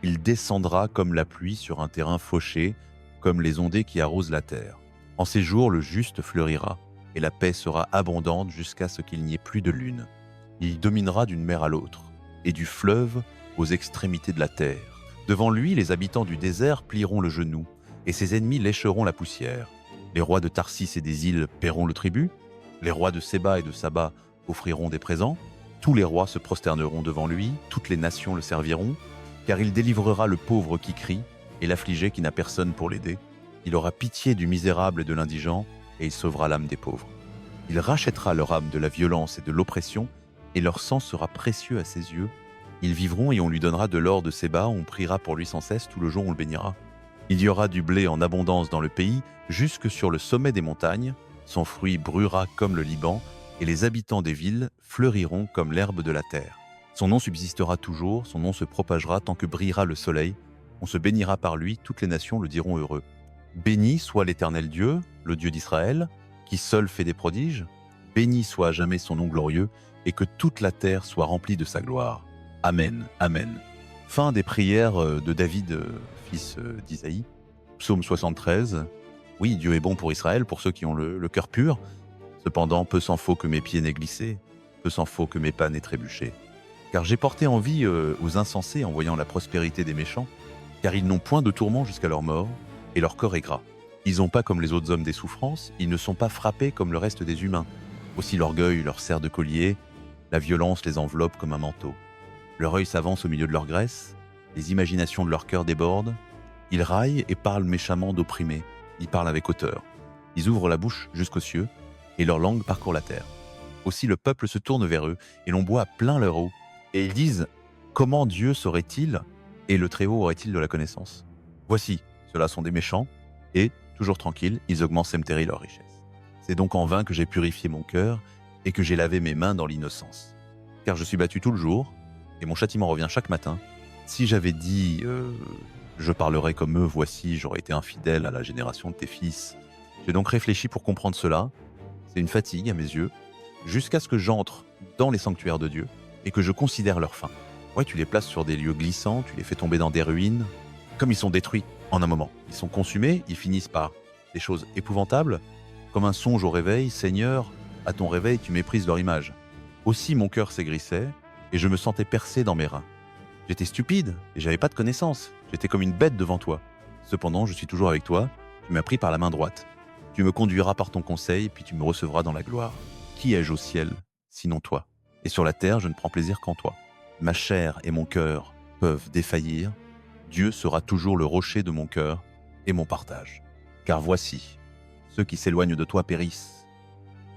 Il descendra comme la pluie sur un terrain fauché, comme les ondées qui arrosent la terre. En ces jours, le juste fleurira, et la paix sera abondante jusqu'à ce qu'il n'y ait plus de lune. Il dominera d'une mer à l'autre, et du fleuve aux extrémités de la terre. Devant lui, les habitants du désert plieront le genou, et ses ennemis lécheront la poussière. Les rois de Tarsis et des îles paieront le tribut, les rois de Séba et de Saba offriront des présents, tous les rois se prosterneront devant lui, toutes les nations le serviront, car il délivrera le pauvre qui crie, et l'affligé qui n'a personne pour l'aider. Il aura pitié du misérable et de l'indigent, et il sauvera l'âme des pauvres. Il rachètera leur âme de la violence et de l'oppression, et leur sang sera précieux à ses yeux. Ils vivront et on lui donnera de l'or de Séba, on priera pour lui sans cesse, tout le jour on le bénira. Il y aura du blé en abondance dans le pays, jusque sur le sommet des montagnes, son fruit brûlera comme le Liban, et les habitants des villes fleuriront comme l'herbe de la terre. Son nom subsistera toujours, son nom se propagera tant que brillera le soleil, on se bénira par lui, toutes les nations le diront heureux. Béni soit l'Éternel Dieu, le Dieu d'Israël, qui seul fait des prodiges. Béni soit à jamais son nom glorieux, et que toute la terre soit remplie de sa gloire. Amen, Amen. Fin des prières de David, fils d'Isaïe. Psaume 73. Oui, Dieu est bon pour Israël, pour ceux qui ont le cœur pur. Cependant, peu s'en faut que mes pieds n'aient glissé, peu s'en faut que mes pas n'aient trébuché. Car j'ai porté envie aux insensés en voyant la prospérité des méchants, car ils n'ont point de tourment jusqu'à leur mort, et leur corps est gras. Ils n'ont pas comme les autres hommes des souffrances, ils ne sont pas frappés comme le reste des humains. Aussi l'orgueil leur sert de collier, la violence les enveloppe comme un manteau. Leur œil s'avance au milieu de leur graisse, les imaginations de leur cœur débordent. Ils raillent et parlent méchamment d'opprimés, ils parlent avec hauteur. Ils ouvrent la bouche jusqu'aux cieux, et leur langue parcourt la terre. Aussi le peuple se tourne vers eux, et l'on boit à plein leur eau. Et ils disent, comment Dieu saurait-il, et le Très-Haut aurait-il de la connaissance? Voici, ceux-là sont des méchants, et, toujours tranquilles, ils augmentent semteri leur richesse. C'est donc en vain que j'ai purifié mon cœur, et que j'ai lavé mes mains dans l'innocence. Car je suis battu tout le jour, et mon châtiment revient chaque matin. Si j'avais dit je parlerai comme eux, voici, j'aurais été infidèle à la génération de tes fils. J'ai donc réfléchi pour comprendre cela. C'est une fatigue à mes yeux, jusqu'à ce que j'entre dans les sanctuaires de Dieu et que je considère leur fin. Ouais, tu les places sur des lieux glissants, tu les fais tomber dans des ruines. Comme ils sont détruits en un moment, ils sont consumés, ils finissent par des choses épouvantables. Comme un songe au réveil, Seigneur, à ton réveil, tu méprises leur image. Aussi mon cœur s'aigrissait et je me sentais percé dans mes reins. J'étais stupide et j'avais pas de connaissance. J'étais comme une bête devant toi. Cependant, je suis toujours avec toi. Tu m'as pris par la main droite. Tu me conduiras par ton conseil, puis tu me recevras dans la gloire. Qui ai-je au ciel, sinon toi? Et sur la terre, je ne prends plaisir qu'en toi. Ma chair et mon cœur peuvent défaillir. Dieu sera toujours le rocher de mon cœur et mon partage. Car voici, ceux qui s'éloignent de toi périssent.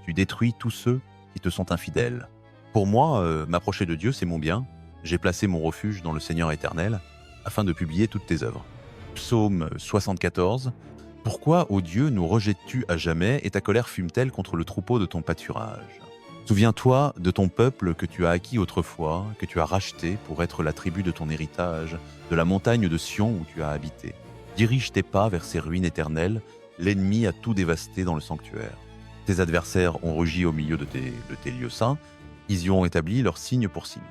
Tu détruis tous ceux qui te sont infidèles. Pour moi, m'approcher de Dieu, c'est mon bien. J'ai placé mon refuge dans le Seigneur éternel, afin de publier toutes tes œuvres. Psaume 74. Pourquoi, ô Dieu, nous rejettes-tu à jamais, et ta colère fume-t-elle contre le troupeau de ton pâturage? Souviens-toi de ton peuple que tu as acquis autrefois, que tu as racheté pour être la tribu de ton héritage, de la montagne de Sion où tu as habité. Dirige tes pas vers ces ruines éternelles, l'ennemi a tout dévasté dans le sanctuaire. Tes adversaires ont rugi au milieu de tes lieux saints, ils y ont établi leurs signe pour signe.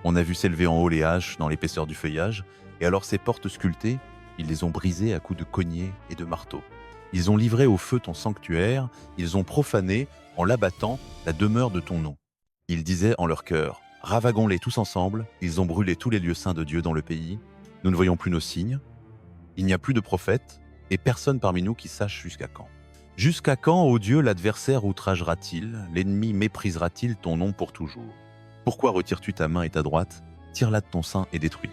On a vu s'élever en haut les haches dans l'épaisseur du feuillage, et alors ces portes sculptées, ils les ont brisées à coups de cognée et de marteau. Ils ont livré au feu ton sanctuaire, ils ont profané, en l'abattant, la demeure de ton nom. Ils disaient en leur cœur, ravagons-les tous ensemble, ils ont brûlé tous les lieux saints de Dieu dans le pays, nous ne voyons plus nos signes, il n'y a plus de prophètes, et personne parmi nous qui sache jusqu'à quand. Jusqu'à quand, ô Dieu, l'adversaire outragera-t-il, l'ennemi méprisera-t-il ton nom pour toujours? Pourquoi retires-tu ta main et ta droite? Tire-la de ton sein et détruis.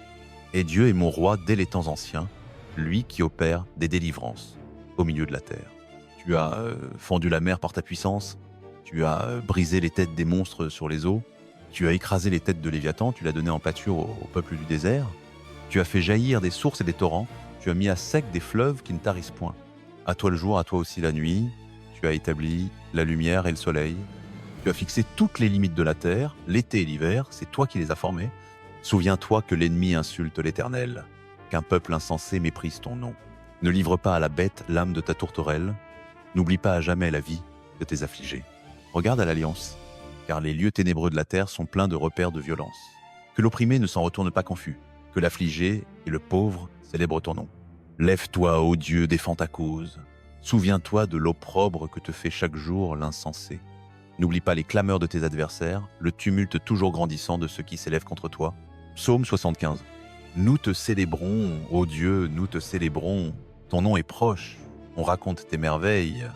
Et Dieu est mon roi dès les temps anciens, lui qui opère des délivrances au milieu de la terre. Tu as fendu la mer par ta puissance, tu as brisé les têtes des monstres sur les eaux, tu as écrasé les têtes de Léviathan, tu l'as donné en pâture au peuple du désert, tu as fait jaillir des sources et des torrents, tu as mis à sec des fleuves qui ne tarissent point. À toi le jour, à toi aussi la nuit, tu as établi la lumière et le soleil, tu as fixé toutes les limites de la terre, l'été et l'hiver, c'est toi qui les as formés. Souviens-toi que l'ennemi insulte l'Éternel, qu'un peuple insensé méprise ton nom. Ne livre pas à la bête l'âme de ta tourterelle, n'oublie pas à jamais la vie de tes affligés. Regarde à l'alliance, car les lieux ténébreux de la terre sont pleins de repères de violence. Que l'opprimé ne s'en retourne pas confus, que l'affligé et le pauvre célèbrent ton nom. Lève-toi, ô Dieu, défends ta cause. Souviens-toi de l'opprobre que te fait chaque jour l'insensé. N'oublie pas les clameurs de tes adversaires, le tumulte toujours grandissant de ceux qui s'élèvent contre toi. Psaume 75. Nous te célébrons, ô Dieu, nous te célébrons. Ton nom est proche, on raconte tes merveilles.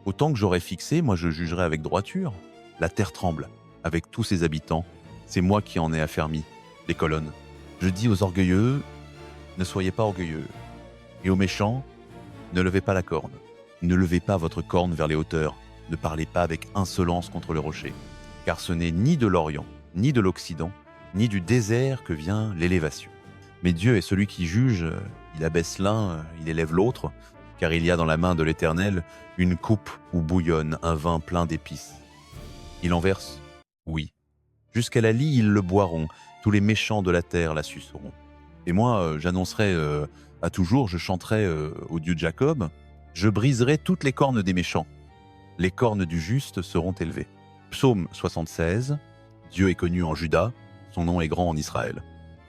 Autant que j'aurai fixé, moi je jugerai avec droiture. La terre tremble, avec tous ses habitants. C'est moi qui en ai affermi les colonnes. Je dis aux orgueilleux, ne soyez pas orgueilleux. Et aux méchants, ne levez pas la corne. Ne levez pas votre corne vers les hauteurs. Ne parlez pas avec insolence contre le rocher. Car ce n'est ni de l'Orient, ni de l'Occident, ni du désert que vient l'élévation. Mais Dieu est celui qui juge, il abaisse l'un, il élève l'autre, car il y a dans la main de l'Éternel une coupe où bouillonne un vin plein d'épices. Il en verse, oui. Jusqu'à la lie, ils le boiront, tous les méchants de la terre la suceront. Et moi, j'annoncerai à toujours, je chanterai au Dieu de Jacob, je briserai toutes les cornes des méchants. Les cornes du juste seront élevées. Psaume 76, Dieu est connu en Juda, son nom est grand en Israël.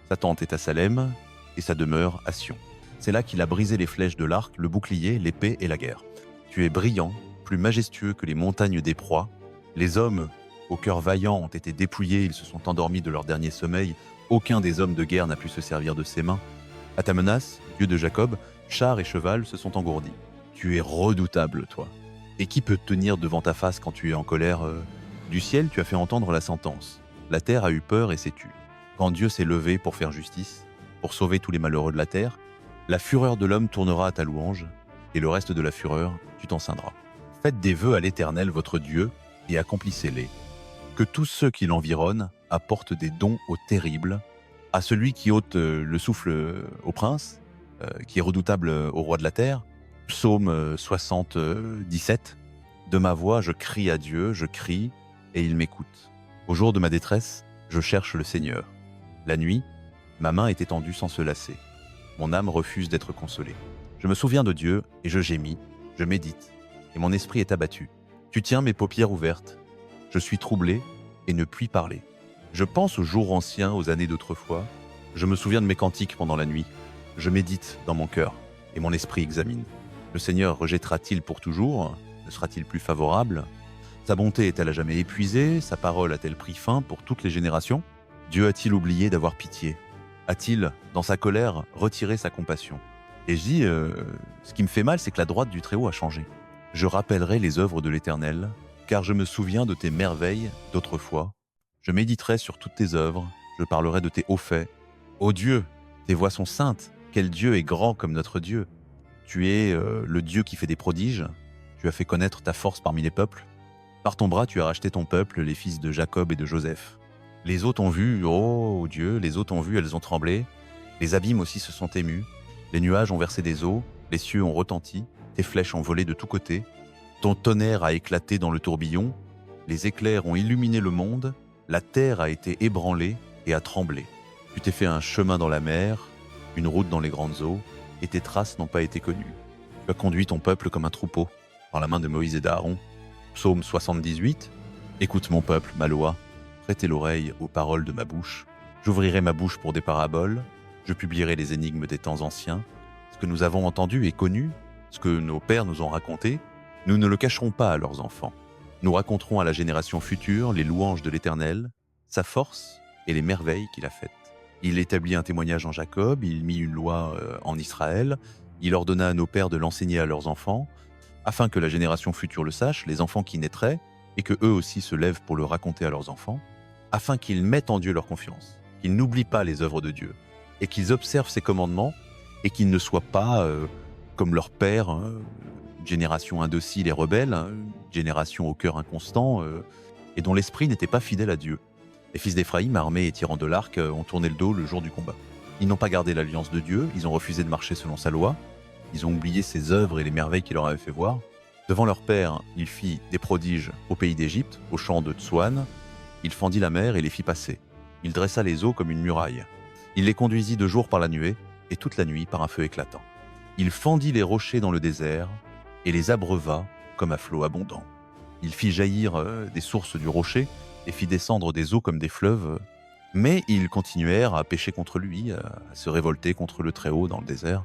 Sa tente est à Salem et sa demeure à Sion. C'est là qu'il a brisé les flèches de l'arc, le bouclier, l'épée et la guerre. Tu es brillant, plus majestueux que les montagnes des proies. Les hommes, au cœur vaillant, ont été dépouillés, ils se sont endormis de leur dernier sommeil. Aucun des hommes de guerre n'a pu se servir de ses mains. À ta menace, Dieu de Jacob, char et cheval se sont engourdis. Tu es redoutable, toi. Et qui peut tenir devant ta face quand tu es en colère? Du ciel, tu as fait entendre la sentence. La terre a eu peur et s'est tue. Quand Dieu s'est levé pour faire justice, pour sauver tous les malheureux de la terre, la fureur de l'homme tournera à ta louange, et le reste de la fureur, tu t'en ceindras. Faites des vœux à l'Éternel votre Dieu et accomplissez-les. Que tous ceux qui l'environnent apportent des dons au terrible, à celui qui ôte le souffle au prince, qui est redoutable au roi de la terre. Psaume 77. De ma voix, je crie à Dieu, je crie, et il m'écoute. Au jour de ma détresse, je cherche le Seigneur. La nuit, ma main est étendue sans se lasser. Mon âme refuse d'être consolée. Je me souviens de Dieu, et je gémis, je médite, et mon esprit est abattu. Tu tiens mes paupières ouvertes. Je suis troublé, et ne puis parler. Je pense aux jours anciens, aux années d'autrefois. Je me souviens de mes cantiques pendant la nuit. Je médite dans mon cœur, et mon esprit examine. Le Seigneur rejettera-t-il pour toujours? Ne sera-t-il plus favorable? Sa bonté est-elle à jamais épuisée? Sa parole a-t-elle pris fin pour toutes les générations? Dieu a-t-il oublié d'avoir pitié? A-t-il, dans sa colère, retiré sa compassion? Et je dis, ce qui me fait mal, c'est que la droite du Très-Haut a changé. Je rappellerai les œuvres de l'Éternel, car je me souviens de tes merveilles d'autrefois. Je méditerai sur toutes tes œuvres, je parlerai de tes hauts faits. Ô Dieu, tes voies sont saintes, quel Dieu est grand comme notre Dieu. Tu es le Dieu qui fait des prodiges, tu as fait connaître ta force parmi les peuples. Par ton bras, tu as racheté ton peuple, les fils de Jacob et de Joseph. Les eaux t'ont vu, ô Dieu, les eaux t'ont vu, elles ont tremblé. Les abîmes aussi se sont émus. Les nuages ont versé des eaux, les cieux ont retenti, tes flèches ont volé de tous côtés. Ton tonnerre a éclaté dans le tourbillon, les éclairs ont illuminé le monde, la terre a été ébranlée et a tremblé. Tu t'es fait un chemin dans la mer, une route dans les grandes eaux, et tes traces n'ont pas été connues. Tu as conduit ton peuple comme un troupeau, dans la main de Moïse et d'Aaron. Psaume 78. Écoute mon peuple, ma loi, prêtez l'oreille aux paroles de ma bouche. J'ouvrirai ma bouche pour des paraboles, je publierai les énigmes des temps anciens. Ce que nous avons entendu et connu, ce que nos pères nous ont raconté, nous ne le cacherons pas à leurs enfants. Nous raconterons à la génération future les louanges de l'Éternel, sa force et les merveilles qu'il a faites. Il établit un témoignage en Jacob, il mit une loi en Israël, il ordonna à nos pères de l'enseigner à leurs enfants, afin que la génération future le sache, les enfants qui naîtraient, et que eux aussi se lèvent pour le raconter à leurs enfants, afin qu'ils mettent en Dieu leur confiance, qu'ils n'oublient pas les œuvres de Dieu, et qu'ils observent ses commandements, et qu'ils ne soient pas comme leur père, une génération indocile et rebelle, une génération au cœur inconstant, et dont l'esprit n'était pas fidèle à Dieu. Les fils d'Éphraïm, armés et tirant de l'arc, ont tourné le dos le jour du combat. Ils n'ont pas gardé l'alliance de Dieu, ils ont refusé de marcher selon sa loi, ils ont oublié ses œuvres et les merveilles qu'il leur avait fait voir. Devant leur père, il fit des prodiges au pays d'Égypte, au champ de Tsoan. Il fendit la mer et les fit passer. Il dressa les eaux comme une muraille. Il les conduisit de jour par la nuée, et toute la nuit par un feu éclatant. Il fendit les rochers dans le désert, et les abreuva comme à flot abondant. Il fit jaillir des sources du rocher, et fit descendre des eaux comme des fleuves. Mais ils continuèrent à pécher contre lui, à se révolter contre le Très-Haut dans le désert.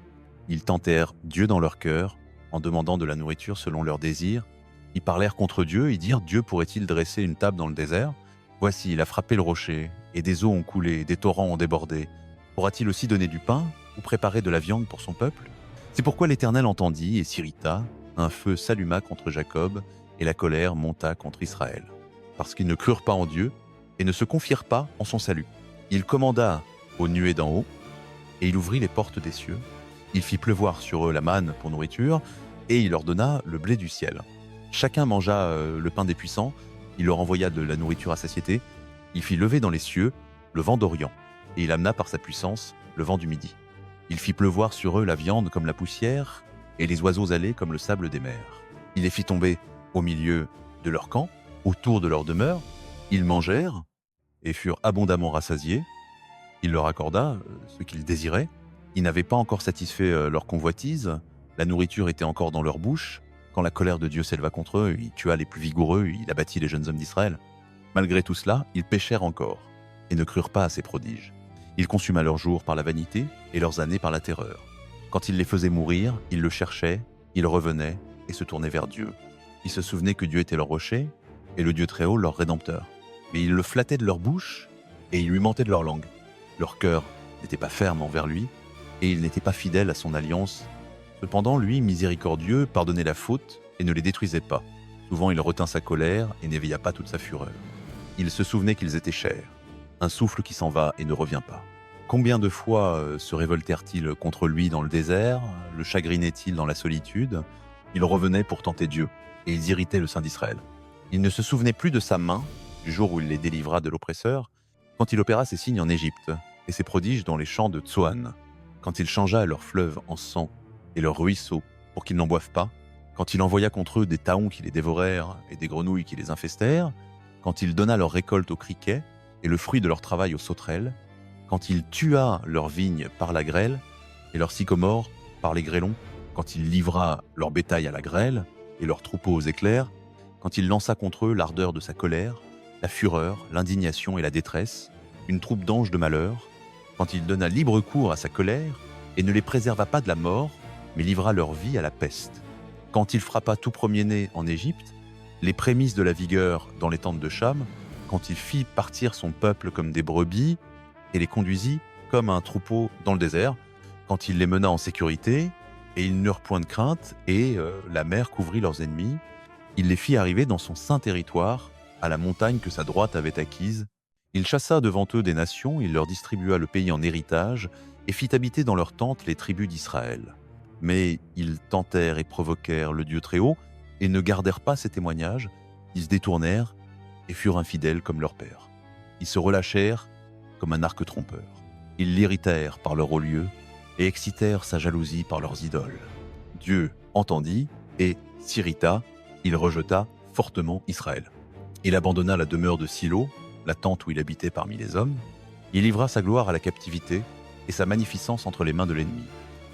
Ils tentèrent Dieu dans leur cœur, en demandant de la nourriture selon leurs désirs. Ils parlèrent contre Dieu, ils dirent: Dieu pourrait-il dresser une table dans le désert? Voici, il a frappé le rocher, et des eaux ont coulé, des torrents ont débordé. Pourra-t-il aussi donner du pain, ou préparer de la viande pour son peuple? C'est pourquoi l'Éternel entendit et s'irrita, un feu s'alluma contre Jacob, et la colère monta contre Israël. Parce qu'ils ne crurent pas en Dieu, et ne se confièrent pas en son salut. Il commanda aux nuées d'en haut, et il ouvrit les portes des cieux. Il fit pleuvoir sur eux la manne pour nourriture, et il leur donna le blé du ciel. Chacun mangea le pain des puissants, il leur envoya de la nourriture à satiété. Il fit lever dans les cieux le vent d'Orient, et il amena par sa puissance le vent du Midi. Il fit pleuvoir sur eux la viande comme la poussière, et les oiseaux allés comme le sable des mers. Il les fit tomber au milieu de leur camp, autour de leur demeure. Ils mangèrent, et furent abondamment rassasiés. Il leur accorda ce qu'ils désiraient. Ils n'avaient pas encore satisfait leur convoitise, la nourriture était encore dans leur bouche. Quand la colère de Dieu s'éleva contre eux, il tua les plus vigoureux, il abattit les jeunes hommes d'Israël. Malgré tout cela, ils péchèrent encore, et ne crurent pas à ses prodiges. Il consuma leurs jours par la vanité, et leurs années par la terreur. Quand il les faisait mourir, ils le cherchaient, ils revenaient, et se tournaient vers Dieu. Ils se souvenaient que Dieu était leur rocher, et le Dieu Très-Haut leur Rédempteur. Mais ils le flattaient de leur bouche, et ils lui mentaient de leur langue. Leur cœur n'était pas ferme envers lui, et ils n'étaient pas fidèles à son alliance. Cependant, lui, miséricordieux, pardonnait la faute et ne les détruisait pas. Souvent, il retint sa colère et n'éveilla pas toute sa fureur. Il se souvenait qu'ils étaient chers, un souffle qui s'en va et ne revient pas. Combien de fois se révoltèrent-ils contre lui dans le désert, le chagrinait-il dans la solitude? Il revenait pour tenter Dieu. et ils irritaient le Saint d'Israël. Il ne se souvenait plus de sa main, du jour où il les délivra de l'oppresseur, quand il opéra ses signes en Égypte, et ses prodiges dans les champs de Tsoan, quand il changea leurs fleuves en sang et leurs ruisseaux pour qu'ils n'en boivent pas, quand il envoya contre eux des taons qui les dévorèrent et des grenouilles qui les infestèrent, quand il donna leur récolte aux criquets et le fruit de leur travail aux sauterelles, quand il tua leurs vignes par la grêle et leurs sycomores par les grêlons, quand il livra leur bétail à la grêle et leurs troupeaux aux éclairs, quand il lança contre eux l'ardeur de sa colère, la fureur, l'indignation et la détresse, une troupe d'anges de malheur, quand il donna libre cours à sa colère et ne les préserva pas de la mort, mais livra leur vie à la peste, quand il frappa tout premier-né en Égypte, les prémices de la vigueur dans les tentes de Cham, quand il fit partir son peuple comme des brebis et les conduisit comme un troupeau dans le désert, quand il les mena en sécurité, et ils n'eurent point de crainte, et la mer couvrit leurs ennemis. Il les fit arriver dans son saint territoire, à la montagne que sa droite avait acquise. Il chassa devant eux des nations, il leur distribua le pays en héritage, et fit habiter dans leurs tentes les tribus d'Israël. Mais ils tentèrent et provoquèrent le Dieu Très-Haut, et ne gardèrent pas ses témoignages, ils se détournèrent, et furent infidèles comme leur père. Ils se relâchèrent comme un arc trompeur. Ils l'irritèrent par leur haut lieu, et excitèrent sa jalousie par leurs idoles. Dieu entendit, et s'irrita, il rejeta fortement Israël. Il abandonna la demeure de Silo, la tente où il habitait parmi les hommes. Il livra sa gloire à la captivité, et sa magnificence entre les mains de l'ennemi.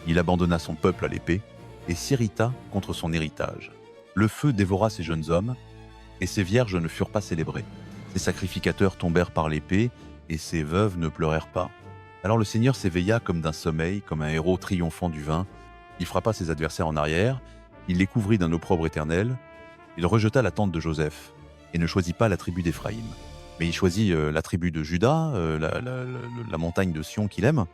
Il abandonna son peuple à l'épée, et s'irrita contre son héritage. Le feu dévora ses jeunes hommes, et ses vierges ne furent pas célébrées. Ses sacrificateurs tombèrent par l'épée, et ses veuves ne pleurèrent pas. Alors le Seigneur s'éveilla comme d'un sommeil, comme un héros triomphant du vin. Il frappa ses adversaires en arrière, il les couvrit d'un opprobre éternel. Il rejeta la tente de Joseph, et ne choisit pas la tribu d'Éphraïm. Mais il choisit la tribu de Juda, la montagne de Sion qu'il aime.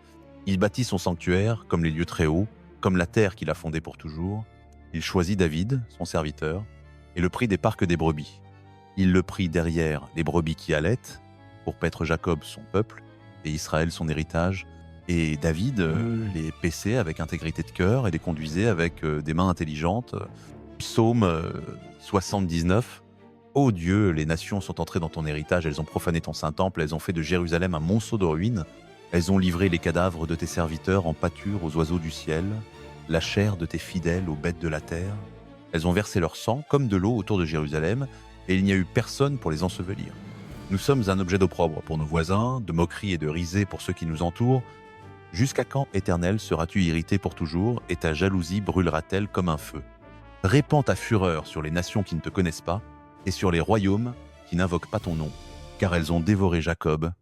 Il bâtit son sanctuaire comme les lieux très hauts, comme la terre qu'il a fondée pour toujours. Il choisit David, son serviteur, et le prit des parcs des brebis. Il le prit derrière les brebis qui allaitent, pour paître Jacob son peuple, et Israël son héritage, et David les paissait avec intégrité de cœur et les conduisait avec des mains intelligentes. Psaume 79. Ô Dieu, les nations sont entrées dans ton héritage, elles ont profané ton saint temple, elles ont fait de Jérusalem un monceau de ruines, elles ont livré les cadavres de tes serviteurs en pâture aux oiseaux du ciel, la chair de tes fidèles aux bêtes de la terre. Elles ont versé leur sang comme de l'eau autour de Jérusalem, et il n'y a eu personne pour les ensevelir. Nous sommes un objet d'opprobre pour nos voisins, de moquerie et de risée pour ceux qui nous entourent. Jusqu'à quand, Éternel, seras-tu irrité pour toujours, et ta jalousie brûlera-t-elle comme un feu? Répands ta fureur sur les nations qui ne te connaissent pas, et sur les royaumes qui n'invoquent pas ton nom, car elles ont dévoré Jacob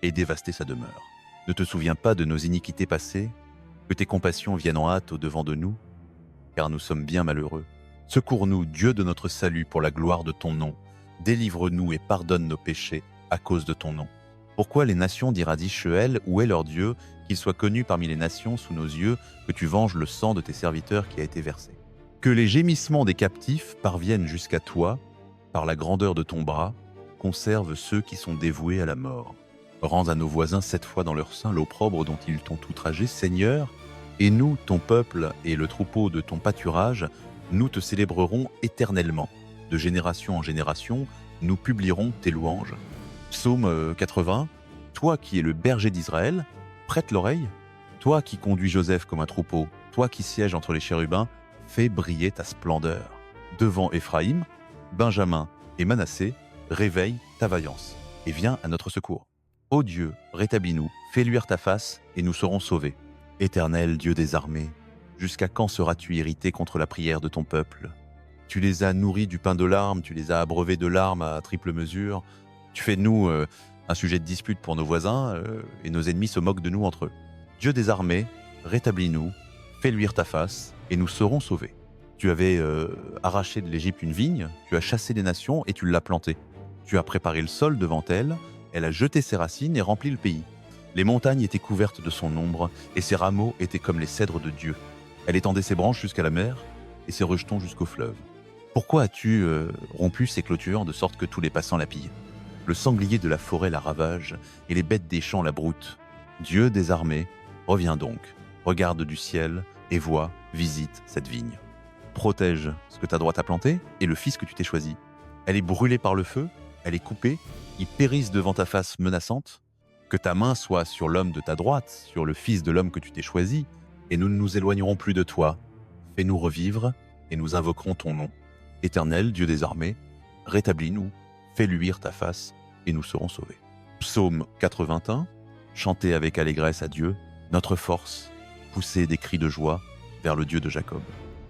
et dévasté sa demeure. Ne te souviens pas de nos iniquités passées, que tes compassions viennent en hâte au-devant de nous, car nous sommes bien malheureux. Secours-nous, Dieu de notre salut, pour la gloire de ton nom. Délivre-nous et pardonne nos péchés à cause de ton nom. Pourquoi les nations dirent d'Ishuel, où est leur Dieu, qu'il soit connu parmi les nations sous nos yeux, que tu venges le sang de tes serviteurs qui a été versé. Que les gémissements des captifs parviennent jusqu'à toi, par la grandeur de ton bras, conserve ceux qui sont dévoués à la mort. Rends à nos voisins 7 fois dans leur sein l'opprobre dont ils t'ont outragé, Seigneur, et nous, ton peuple et le troupeau de ton pâturage, nous te célébrerons éternellement. De génération en génération, nous publierons tes louanges. Psaume 80. Toi qui es le berger d'Israël, prête l'oreille. Toi qui conduis Joseph comme un troupeau, toi qui sièges entre les chérubins, fais briller ta splendeur. Devant Éphraïm, Benjamin et Manassé, réveille ta vaillance et viens à notre secours. Ô Dieu, rétablis-nous, fais luire ta face et nous serons sauvés. Éternel Dieu des armées, jusqu'à quand seras-tu irrité contre la prière de ton peuple? Tu les as nourris du pain de larmes, tu les as abreuvés de larmes à triple mesure. Tu fais de nous un sujet de dispute pour nos voisins et nos ennemis se moquent de nous entre eux. Dieu des armées, rétablis-nous, fais luire ta face et nous serons sauvés. Tu avais arraché de l'Égypte une vigne, tu as chassé des nations et tu l'as plantée. Tu as préparé le sol devant elle, elle a jeté ses racines et rempli le pays. Les montagnes étaient couvertes de son ombre et ses rameaux étaient comme les cèdres de Dieu. Elle étendait ses branches jusqu'à la mer et ses rejetons jusqu'au fleuve. Pourquoi as-tu rompu ces clôtures de sorte que tous les passants la pillent? Le sanglier de la forêt la ravage et les bêtes des champs la broutent. Dieu des armées, reviens donc, regarde du ciel et vois, visite cette vigne. protège ce que ta droite a planté et le fils que tu t'es choisi. Elle est brûlée par le feu, elle est coupée, ils périssent devant ta face menaçante. Que ta main soit sur l'homme de ta droite, sur le fils de l'homme que tu t'es choisi, et nous ne nous éloignerons plus de toi. Fais-nous revivre, et nous invoquerons ton nom. Éternel, Dieu des armées, rétablis-nous, fais luire ta face, et nous serons sauvés. Psaume 81, chantez avec allégresse à Dieu, notre force, poussez des cris de joie vers le Dieu de Jacob.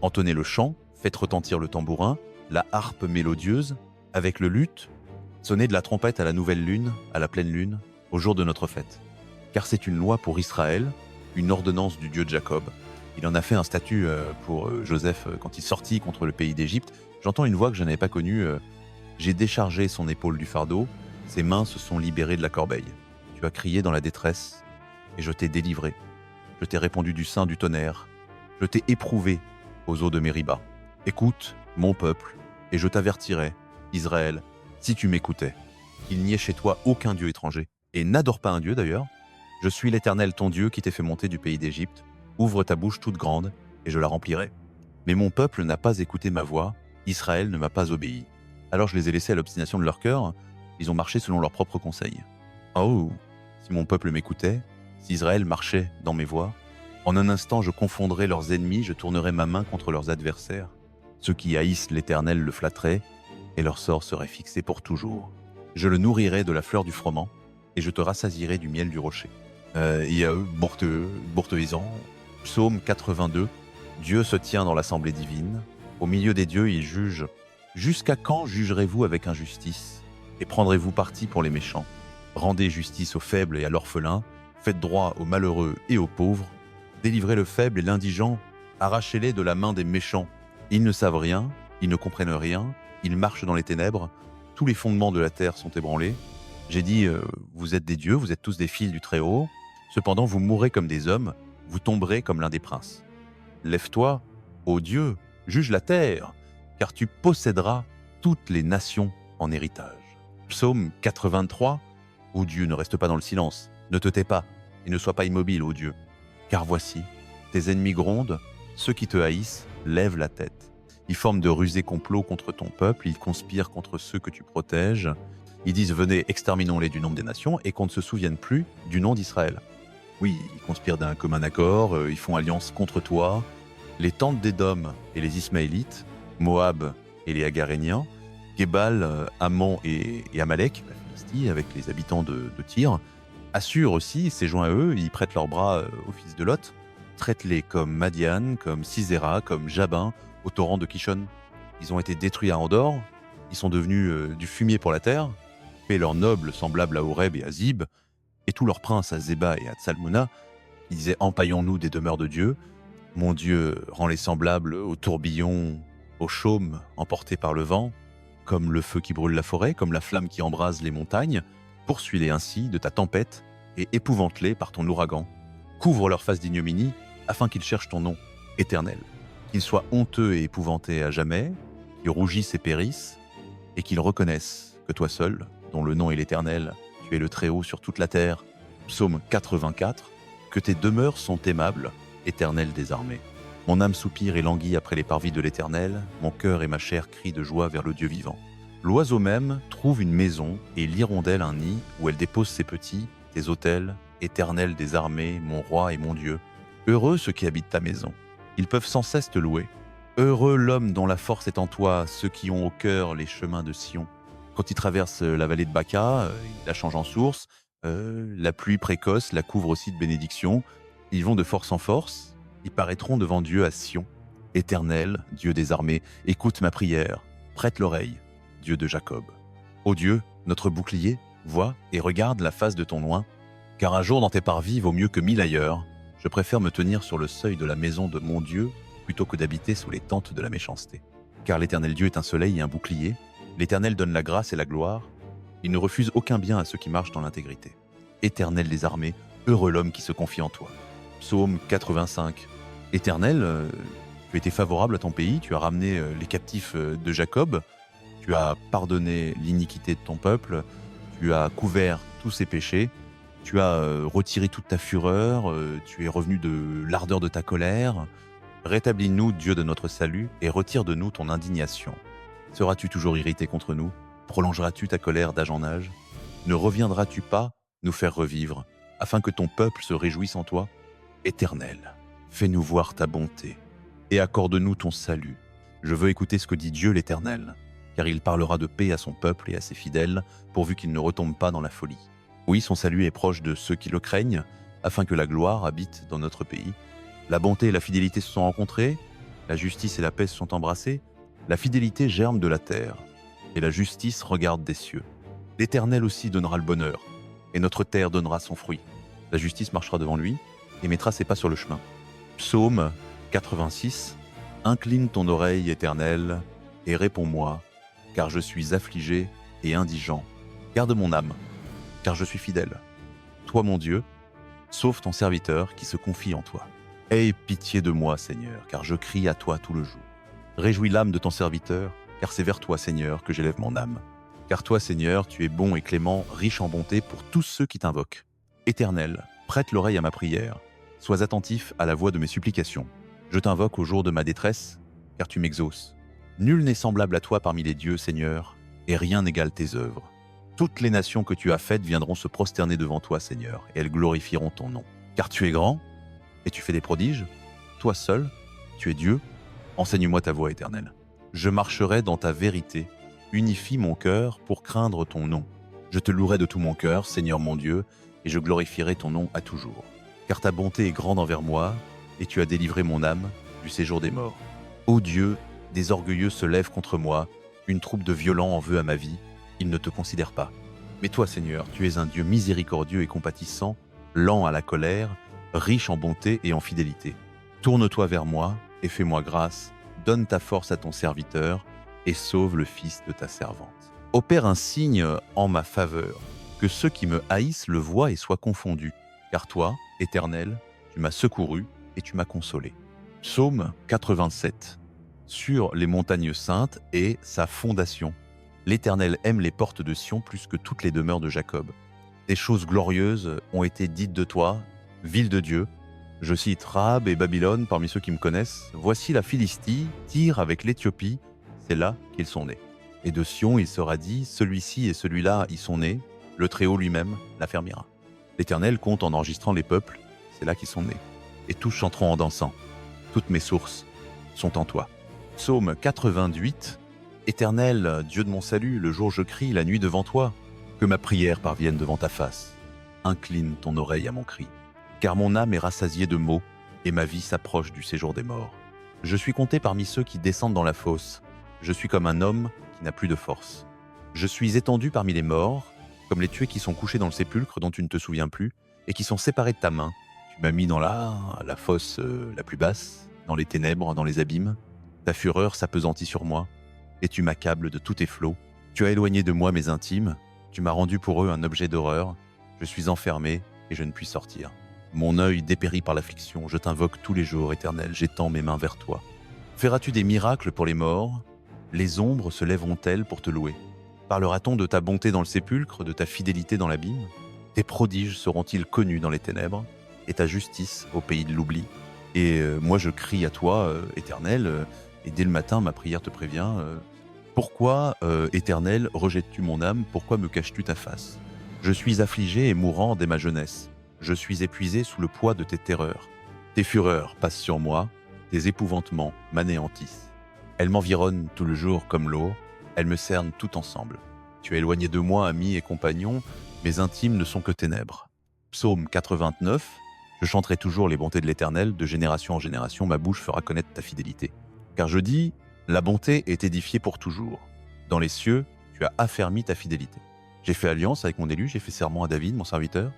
Entonnez le chant, faites retentir le tambourin, la harpe mélodieuse, avec le luth, sonnez de la trompette à la nouvelle lune, à la pleine lune, au jour de notre fête. Car c'est une loi pour Israël, une ordonnance du Dieu de Jacob. Il en a fait un statut pour Joseph quand il sortit contre le pays d'Égypte. J'entends une voix que je n'avais pas connue. J'ai déchargé son épaule du fardeau, ses mains se sont libérées de la corbeille. Tu as crié dans la détresse, et je t'ai délivré. Je t'ai répondu du sein du tonnerre. Je t'ai éprouvé aux eaux de Mériba. Écoute, mon peuple, et je t'avertirai, Israël, si tu m'écoutais, qu'il n'y ait chez toi aucun Dieu étranger. Et n'adore pas un Dieu d'ailleurs. Je suis l'Éternel ton Dieu qui t'ai fait monter du pays d'Égypte. Ouvre ta bouche toute grande, et je la remplirai. Mais mon peuple n'a pas écouté ma voix, Israël ne m'a pas obéi. Alors je les ai laissés à l'obstination de leur cœur, ils ont marché selon leurs propres conseils. Oh, si mon peuple m'écoutait, si Israël marchait dans mes voies, en un instant je confondrais leurs ennemis, je tournerais ma main contre leurs adversaires. Ceux qui haïssent l'Éternel le flatteraient, et leur sort serait fixé pour toujours. Je le nourrirai de la fleur du froment, et je te rassasierai du miel du rocher. Il y a Bourteuisan, psaume 82. Dieu se tient dans l'assemblée divine. Au milieu des dieux, il juge. Jusqu'à quand jugerez-vous avec injustice et prendrez-vous parti pour les méchants? Rendez justice aux faibles et à l'orphelin. Faites droit aux malheureux et aux pauvres. Délivrez le faible et l'indigent. Arrachez-les de la main des méchants. Ils ne savent rien, ils ne comprennent rien. Ils marchent dans les ténèbres. Tous les fondements de la terre sont ébranlés. J'ai dit, vous êtes des dieux, vous êtes tous des fils du Très-Haut. Cependant, vous mourrez comme des hommes, vous tomberez comme l'un des princes. Lève-toi, ô Dieu, juge la terre, car tu posséderas toutes les nations en héritage. Psaume 83, ô Dieu, ne reste pas dans le silence, ne te tais pas, et ne sois pas immobile, ô Dieu. Car voici, tes ennemis grondent, ceux qui te haïssent lèvent la tête. Ils forment de rusés complots contre ton peuple, ils conspirent contre ceux que tu protèges. Ils disent, venez, exterminons-les du nombre des nations, et qu'on ne se souvienne plus du nom d'Israël. Oui, ils conspirent d'un commun accord, ils font alliance contre toi. Les tentes d'Édom et les Ismaélites, Moab et les Agaréniens, Gébal, Ammon et Amalek, la Philistie, avec les habitants de Tyr, Assur aussi s'est joint à eux, ils prêtent leurs bras aux fils de Lot, traite-les comme Madian, comme Sisera, comme Jabin, au torrent de Kishon. Ils ont été détruits à Andorre, ils sont devenus du fumier pour la terre, fait leurs nobles semblables à Horeb et à Zib, et tous leurs princes à Zéba et à Tsalmona, ils disaient « Empaillons-nous des demeures de Dieu ». Mon Dieu rend les semblables aux tourbillons, aux chaumes emportés par le vent, comme le feu qui brûle la forêt, comme la flamme qui embrase les montagnes. Poursuis-les ainsi de ta tempête et épouvante-les par ton ouragan. Couvre leur face d'ignominie afin qu'ils cherchent ton nom, éternel. Qu'ils soient honteux et épouvantés à jamais, qu'ils rougissent et périssent, et qu'ils reconnaissent que toi seul, dont le nom est l'Éternel, tu es le Très-Haut sur toute la terre. Psaume 84, que tes demeures sont aimables, Éternel des armées. Mon âme soupire et languit après les parvis de l'Éternel, mon cœur et ma chair crient de joie vers le Dieu vivant. L'oiseau même trouve une maison et l'hirondelle un nid où elle dépose ses petits, tes autels, Éternel des armées, mon roi et mon Dieu. Heureux ceux qui habitent ta maison, ils peuvent sans cesse te louer. Heureux l'homme dont la force est en toi, ceux qui ont au cœur les chemins de Sion. Quand il traverse la vallée de Baca, il la change en source, la pluie précoce la couvre aussi de bénédictions. Ils vont de force en force, ils paraîtront devant Dieu à Sion. Éternel, Dieu des armées, écoute ma prière, prête l'oreille, Dieu de Jacob. Ô Dieu, notre bouclier, vois et regarde la face de ton loin, car un jour dans tes parvis vaut mieux que 1000 ailleurs. Je préfère me tenir sur le seuil de la maison de mon Dieu plutôt que d'habiter sous les tentes de la méchanceté. Car l'Éternel Dieu est un soleil et un bouclier, l'Éternel donne la grâce et la gloire, il ne refuse aucun bien à ceux qui marchent dans l'intégrité. Éternel des armées, heureux l'homme qui se confie en toi. Psaume 85. Éternel, tu as été favorable à ton pays, tu as ramené les captifs de Jacob, tu as pardonné l'iniquité de ton peuple, tu as couvert tous ses péchés, tu as retiré toute ta fureur, tu es revenu de l'ardeur de ta colère, Rétablis-nous, Dieu de notre salut, et retire de nous ton indignation. Seras-tu toujours irrité contre nous? Prolongeras-tu ta colère d'âge en âge? Ne reviendras-tu pas nous faire revivre, afin que ton peuple se réjouisse en toi? Éternel, fais-nous voir ta bonté, et accorde-nous ton salut. Je veux écouter ce que dit Dieu l'Éternel, car il parlera de paix à son peuple et à ses fidèles, pourvu qu'ils ne retombent pas dans la folie. Oui, son salut est proche de ceux qui le craignent, afin que la gloire habite dans notre pays. La bonté et la fidélité se sont rencontrées, la justice et la paix se sont embrassées, la fidélité germe de la terre, et la justice regarde des cieux. L'Éternel aussi donnera le bonheur, et notre terre donnera son fruit. La justice marchera devant lui, et mettra ses pas sur le chemin. Psaume 86. Incline ton oreille, Éternel, et réponds-moi, car je suis affligé et indigent. Garde mon âme, car je suis fidèle. Toi, mon Dieu, sauve ton serviteur qui se confie en toi. Aie pitié de moi, Seigneur, car je crie à toi tout le jour. Réjouis l'âme de ton serviteur, car c'est vers toi, Seigneur, que j'élève mon âme. Car toi, Seigneur, tu es bon et clément, riche en bonté pour tous ceux qui t'invoquent. Éternel, prête l'oreille à ma prière. Sois attentif à la voix de mes supplications. Je t'invoque au jour de ma détresse, car tu m'exauces. Nul n'est semblable à toi parmi les dieux, Seigneur, et rien n'égale tes œuvres. Toutes les nations que tu as faites viendront se prosterner devant toi, Seigneur, et elles glorifieront ton nom. Car tu es grand, et tu fais des prodiges. Toi seul, tu es Dieu. Enseigne-moi ta voie, Éternelle. Je marcherai dans ta vérité. Unifie mon cœur pour craindre ton nom. Je te louerai de tout mon cœur, Seigneur mon Dieu, et je glorifierai ton nom à toujours. Car ta bonté est grande envers moi, et tu as délivré mon âme du séjour des morts. Ô Dieu, des orgueilleux se lèvent contre moi, une troupe de violents en veut à ma vie, ils ne te considèrent pas. Mais toi, Seigneur, tu es un Dieu miséricordieux et compatissant, lent à la colère, riche en bonté et en fidélité. Tourne-toi vers moi et fais-moi grâce, donne ta force à ton serviteur et sauve le fils de ta servante. Opère un signe en ma faveur, que ceux qui me haïssent le voient et soient confondus, car toi, Éternel, tu m'as secouru et tu m'as consolé. Psaume 87. Sur les montagnes saintes et sa fondation. L'Éternel aime les portes de Sion plus que toutes les demeures de Jacob. Des choses glorieuses ont été dites de toi, ville de Dieu. Je cite Rahab et Babylone parmi ceux qui me connaissent. Voici la Philistie, Tyr avec l'Éthiopie, c'est là qu'ils sont nés. Et de Sion il sera dit, celui-ci et celui-là y sont nés, le Très-Haut lui-même l'affermira. L'Éternel compte en enregistrant les peuples, c'est là qu'ils sont nés. Et tous chanteront en dansant. Toutes mes sources sont en toi. Psaume 88. Éternel, Dieu de mon salut, le jour je crie, la nuit devant toi. Que ma prière parvienne devant ta face. Incline ton oreille à mon cri. Car mon âme est rassasiée de maux, et ma vie s'approche du séjour des morts. Je suis compté parmi ceux qui descendent dans la fosse. Je suis comme un homme qui n'a plus de force. Je suis étendu parmi les morts, comme les tués qui sont couchés dans le sépulcre dont tu ne te souviens plus, et qui sont séparés de ta main. Tu m'as mis dans la fosse la plus basse, dans les ténèbres, dans les abîmes. Ta fureur s'appesantit sur moi, et tu m'accables de tous tes flots. Tu as éloigné de moi mes intimes, tu m'as rendu pour eux un objet d'horreur. Je suis enfermé et je ne puis sortir. Mon œil dépérit par l'affliction, je t'invoque tous les jours, Éternel, j'étends mes mains vers toi. Feras-tu des miracles pour les morts? Les ombres se lèveront-elles pour te louer? Parlera-t-on de ta bonté dans le sépulcre, de ta fidélité dans l'abîme? Tes prodiges seront-ils connus dans les ténèbres, et ta justice au pays de l'oubli? Et moi je crie à toi, Éternel, et dès le matin ma prière te prévient. Pourquoi, Éternel, rejettes-tu mon âme? Pourquoi me caches-tu ta face? Je suis affligé et mourant dès ma jeunesse. Je suis épuisé sous le poids de tes terreurs. Tes fureurs passent sur moi, tes épouvantements m'anéantissent. Elles m'environnent tout le jour comme l'eau, elles me cernent tout ensemble. Tu es éloigné de moi, amis et compagnons, mes intimes ne sont que ténèbres. Psaume 89. Je chanterai toujours les bontés de l'Éternel, de génération en génération, ma bouche fera connaître ta fidélité. Car je dis, la bonté est édifiée pour toujours. Dans les cieux, tu as affermi ta fidélité. J'ai fait alliance avec mon élu, j'ai fait serment à David, mon serviteur.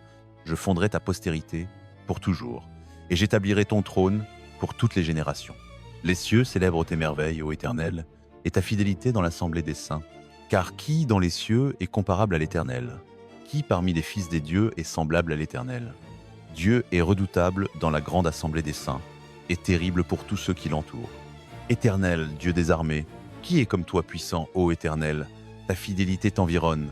Je fonderai ta postérité pour toujours, et j'établirai ton trône pour toutes les générations. Les cieux célèbrent tes merveilles, ô Éternel, et ta fidélité dans l'assemblée des saints. Car qui dans les cieux est comparable à l'Éternel? Qui parmi les fils des dieux est semblable à l'Éternel? Dieu est redoutable dans la grande assemblée des saints, et terrible pour tous ceux qui l'entourent. Éternel, Dieu des armées, qui est comme toi puissant, ô Éternel? Ta fidélité t'environne.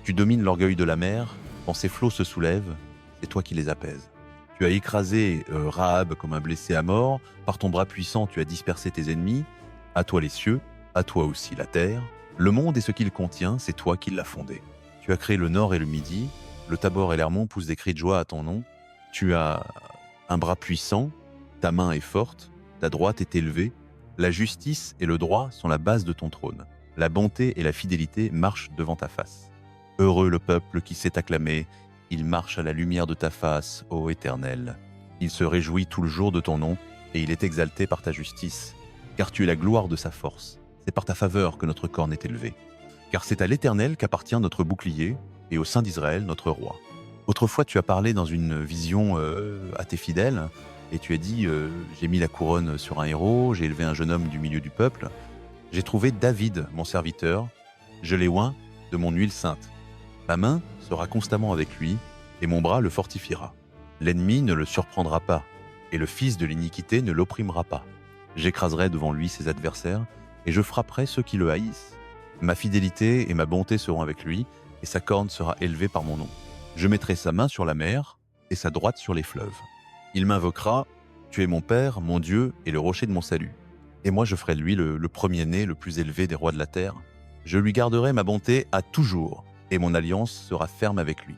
Tu domines l'orgueil de la mer, quand ses flots se soulèvent, c'est toi qui les apaises. Tu as écrasé Rahab comme un blessé à mort. Par ton bras puissant, tu as dispersé tes ennemis. À toi les cieux, à toi aussi la terre. Le monde et ce qu'il contient, c'est toi qui l'as fondé. Tu as créé le nord et le midi. Le Tabor et l'Hermon poussent des cris de joie à ton nom. Tu as un bras puissant, ta main est forte, ta droite est élevée. La justice et le droit sont la base de ton trône. La bonté et la fidélité marchent devant ta face. Heureux le peuple qui s'est acclamé, il marche à la lumière de ta face, ô Éternel. Il se réjouit tout le jour de ton nom, et il est exalté par ta justice, car tu es la gloire de sa force. C'est par ta faveur que notre corne est élevé. Car c'est à l'Éternel qu'appartient notre bouclier, et au Saint d'Israël notre roi. Autrefois tu as parlé dans une vision à tes fidèles, et tu as dit j'ai mis la couronne sur un héros, j'ai élevé un jeune homme du milieu du peuple. J'ai trouvé David, mon serviteur, je l'ai oint de mon huile sainte. Ma main sera constamment avec lui, et mon bras le fortifiera. L'ennemi ne le surprendra pas, et le fils de l'iniquité ne l'opprimera pas. J'écraserai devant lui ses adversaires, et je frapperai ceux qui le haïssent. Ma fidélité et ma bonté seront avec lui, et sa corne sera élevée par mon nom. Je mettrai sa main sur la mer, et sa droite sur les fleuves. Il m'invoquera, tu es mon Père, mon Dieu, et le rocher de mon salut. Et moi je ferai de lui le premier-né, le plus élevé des rois de la terre. Je lui garderai ma bonté à toujours, et mon alliance sera ferme avec lui.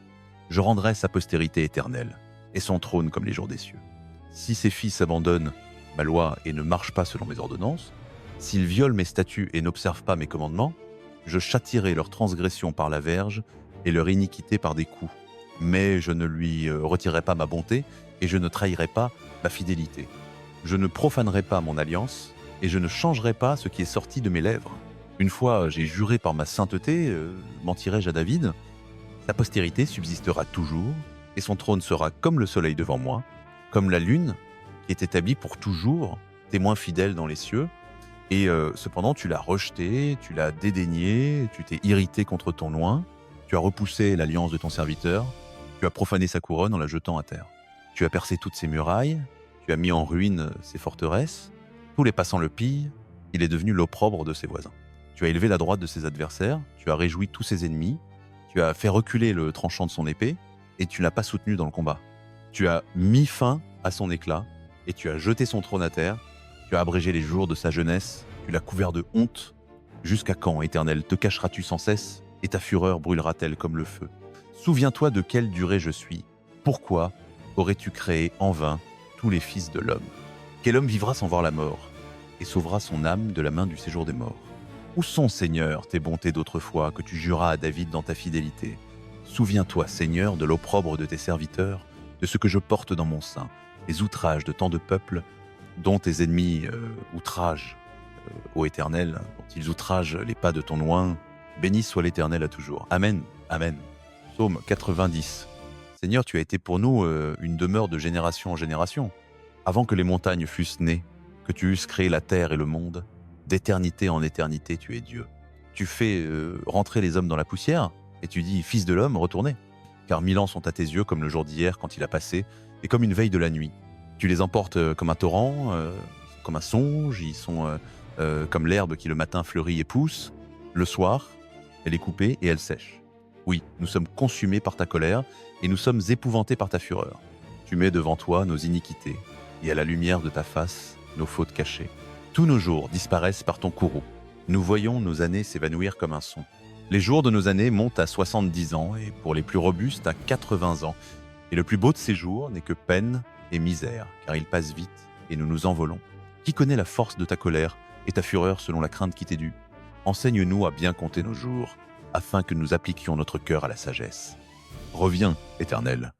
Je rendrai sa postérité éternelle, et son trône comme les jours des cieux. Si ses fils abandonnent ma loi et ne marchent pas selon mes ordonnances, s'ils violent mes statuts et n'observent pas mes commandements, je châtierai leur transgression par la verge et leur iniquité par des coups. Mais je ne lui retirerai pas ma bonté, et je ne trahirai pas ma fidélité. Je ne profanerai pas mon alliance, et je ne changerai pas ce qui est sorti de mes lèvres. Une fois j'ai juré par ma sainteté, mentirai-je à David? Sa postérité subsistera toujours, et son trône sera comme le soleil devant moi, comme la lune, qui est établie pour toujours, témoin fidèle dans les cieux. Et cependant, tu l'as rejeté, tu l'as dédaigné, tu t'es irrité contre ton loin, tu as repoussé l'alliance de ton serviteur, tu as profané sa couronne en la jetant à terre. Tu as percé toutes ses murailles, tu as mis en ruine ses forteresses, tous les passants le pillent, il est devenu l'opprobre de ses voisins. Tu as élevé la droite de ses adversaires, tu as réjoui tous ses ennemis, tu as fait reculer le tranchant de son épée, et tu ne l'as pas soutenu dans le combat. Tu as mis fin à son éclat, et tu as jeté son trône à terre, tu as abrégé les jours de sa jeunesse, tu l'as couvert de honte. Jusqu'à quand, Éternel, te cacheras-tu sans cesse, et ta fureur brûlera-t-elle comme le feu? Souviens-toi de quelle durée je suis. Pourquoi aurais-tu créé en vain tous les fils de l'homme? Quel homme vivra sans voir la mort, et sauvera son âme de la main du séjour des morts? Où sont, Seigneur, tes bontés d'autrefois que tu juras à David dans ta fidélité? Souviens-toi, Seigneur, de l'opprobre de tes serviteurs, de ce que je porte dans mon sein, les outrages de tant de peuples dont tes ennemis outragent, ô Éternel, dont ils outragent les pas de ton oint. Béni soit l'Éternel à toujours. Amen. Amen. Psaume 90. Seigneur, tu as été pour nous une demeure de génération en génération. Avant que les montagnes fussent nées, que tu eusses créé la terre et le monde, d'éternité en éternité, tu es Dieu. Tu fais rentrer les hommes dans la poussière, et tu dis, fils de l'homme, retournez. Car 1000 ans sont à tes yeux comme le jour d'hier quand il a passé, et comme une veille de la nuit. Tu les emportes comme un torrent, comme un songe, ils sont comme l'herbe qui le matin fleurit et pousse. Le soir, elle est coupée et elle sèche. Oui, nous sommes consumés par ta colère, et nous sommes épouvantés par ta fureur. Tu mets devant toi nos iniquités, et à la lumière de ta face, nos fautes cachées. Tous nos jours disparaissent par ton courroux. Nous voyons nos années s'évanouir comme un son. Les jours de nos années montent à 70 ans, et pour les plus robustes à 80 ans. Et le plus beau de ces jours n'est que peine et misère, car ils passent vite, et nous nous envolons. Qui connaît la force de ta colère et ta fureur selon la crainte qui t'est due? Enseigne-nous à bien compter nos jours, afin que nous appliquions notre cœur à la sagesse. Reviens, Éternel.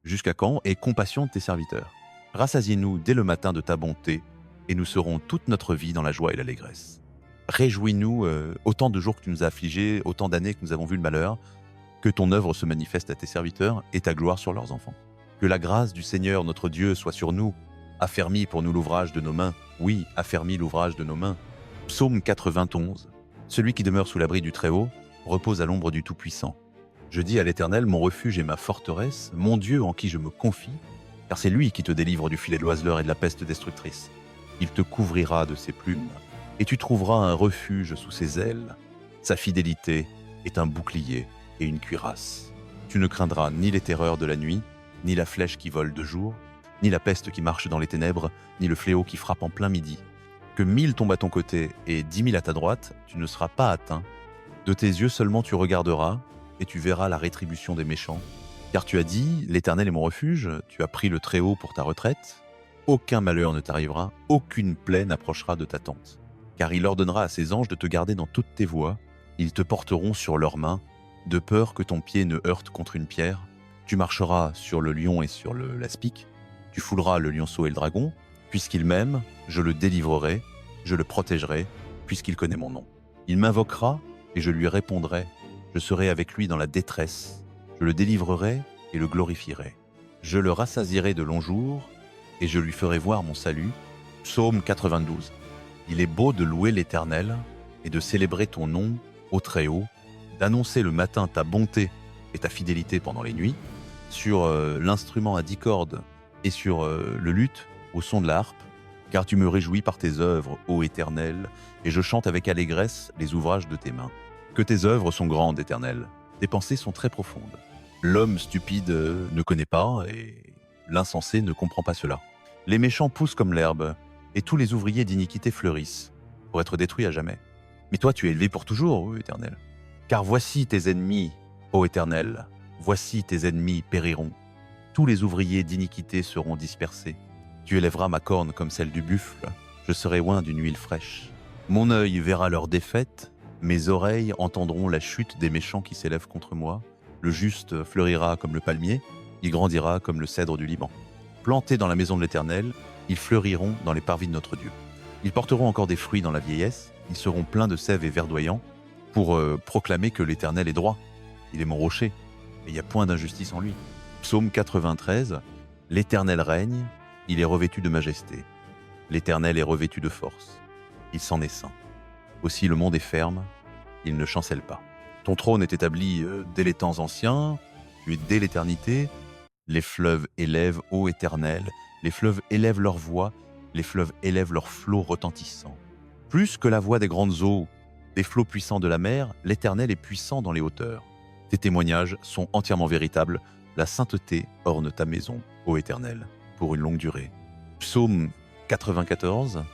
Jusqu'à quand aie compassion de tes serviteurs? Rassasie-nous dès le matin de ta bonté, et nous serons toute notre vie dans la joie et l'allégresse. Réjouis-nous autant de jours que tu nous as affligés, autant d'années que nous avons vu le malheur, que ton œuvre se manifeste à tes serviteurs et ta gloire sur leurs enfants. Que la grâce du Seigneur notre Dieu soit sur nous, affermis pour nous l'ouvrage de nos mains. Oui, affermis l'ouvrage de nos mains. Psaume 91. Celui qui demeure sous l'abri du Très-Haut repose à l'ombre du Tout-Puissant. Je dis à l'Éternel, mon refuge et ma forteresse, mon Dieu en qui je me confie, car c'est lui qui te délivre du filet de l'oiseleur et de la peste destructrice. Il te couvrira de ses plumes, et tu trouveras un refuge sous ses ailes. Sa fidélité est un bouclier et une cuirasse. Tu ne craindras ni les terreurs de la nuit, ni la flèche qui vole de jour, ni la peste qui marche dans les ténèbres, ni le fléau qui frappe en plein midi. Que 1000 tombent à ton côté et 10 000 à ta droite, tu ne seras pas atteint. De tes yeux seulement tu regarderas, et tu verras la rétribution des méchants. Car tu as dit, l'Éternel est mon refuge, tu as pris le Très-Haut pour ta retraite. Aucun malheur ne t'arrivera, aucune plaie n'approchera de ta tente. Car il ordonnera à ses anges de te garder dans toutes tes voies, ils te porteront sur leurs mains, de peur que ton pied ne heurte contre une pierre. Tu marcheras sur le lion et sur l'aspic, tu fouleras le lionceau et le dragon. Puisqu'il m'aime, je le délivrerai, je le protégerai, puisqu'il connaît mon nom. Il m'invoquera et je lui répondrai. Je serai avec lui dans la détresse. Je le délivrerai et le glorifierai. Je le rassasierai de longs jours et je lui ferai voir mon salut. Psaume 92. Il est beau de louer l'Éternel et de célébrer ton nom au Très-Haut, d'annoncer le matin ta bonté et ta fidélité pendant les nuits, sur l'instrument à 10 cordes et sur le luth au son de la harpe, car tu me réjouis par tes œuvres, ô Éternel, et je chante avec allégresse les ouvrages de tes mains. Que tes œuvres sont grandes, Éternel, tes pensées sont très profondes. L'homme stupide ne connaît pas, et l'insensé ne comprend pas cela. Les méchants poussent comme l'herbe, et tous les ouvriers d'iniquité fleurissent, pour être détruits à jamais. Mais toi tu es élevé pour toujours, ô Éternel. Car voici tes ennemis, ô Éternel, voici tes ennemis périront. Tous les ouvriers d'iniquité seront dispersés. Tu élèveras ma corne comme celle du buffle, je serai oint d'une huile fraîche. Mon œil verra leur défaite, mes oreilles entendront la chute des méchants qui s'élèvent contre moi. Le juste fleurira comme le palmier, il grandira comme le cèdre du Liban. Plantés dans la maison de l'Éternel, ils fleuriront dans les parvis de notre Dieu. Ils porteront encore des fruits dans la vieillesse, ils seront pleins de sève et verdoyants, pour proclamer que l'Éternel est droit. Il est mon rocher, et il n'y a point d'injustice en lui. Psaume 93, l'Éternel règne, il est revêtu de majesté. L'Éternel est revêtu de force. Il s'en est saint. Aussi le monde est ferme, il ne chancelle pas. Ton trône est établi dès les temps anciens, tu es dès l'éternité. Les fleuves élèvent, ô Éternel, les fleuves élèvent leur voix, les fleuves élèvent leurs flots retentissants. Plus que la voix des grandes eaux, des flots puissants de la mer, l'Éternel est puissant dans les hauteurs. Tes témoignages sont entièrement véritables, la sainteté orne ta maison, ô Éternel, pour une longue durée. Psaume 94.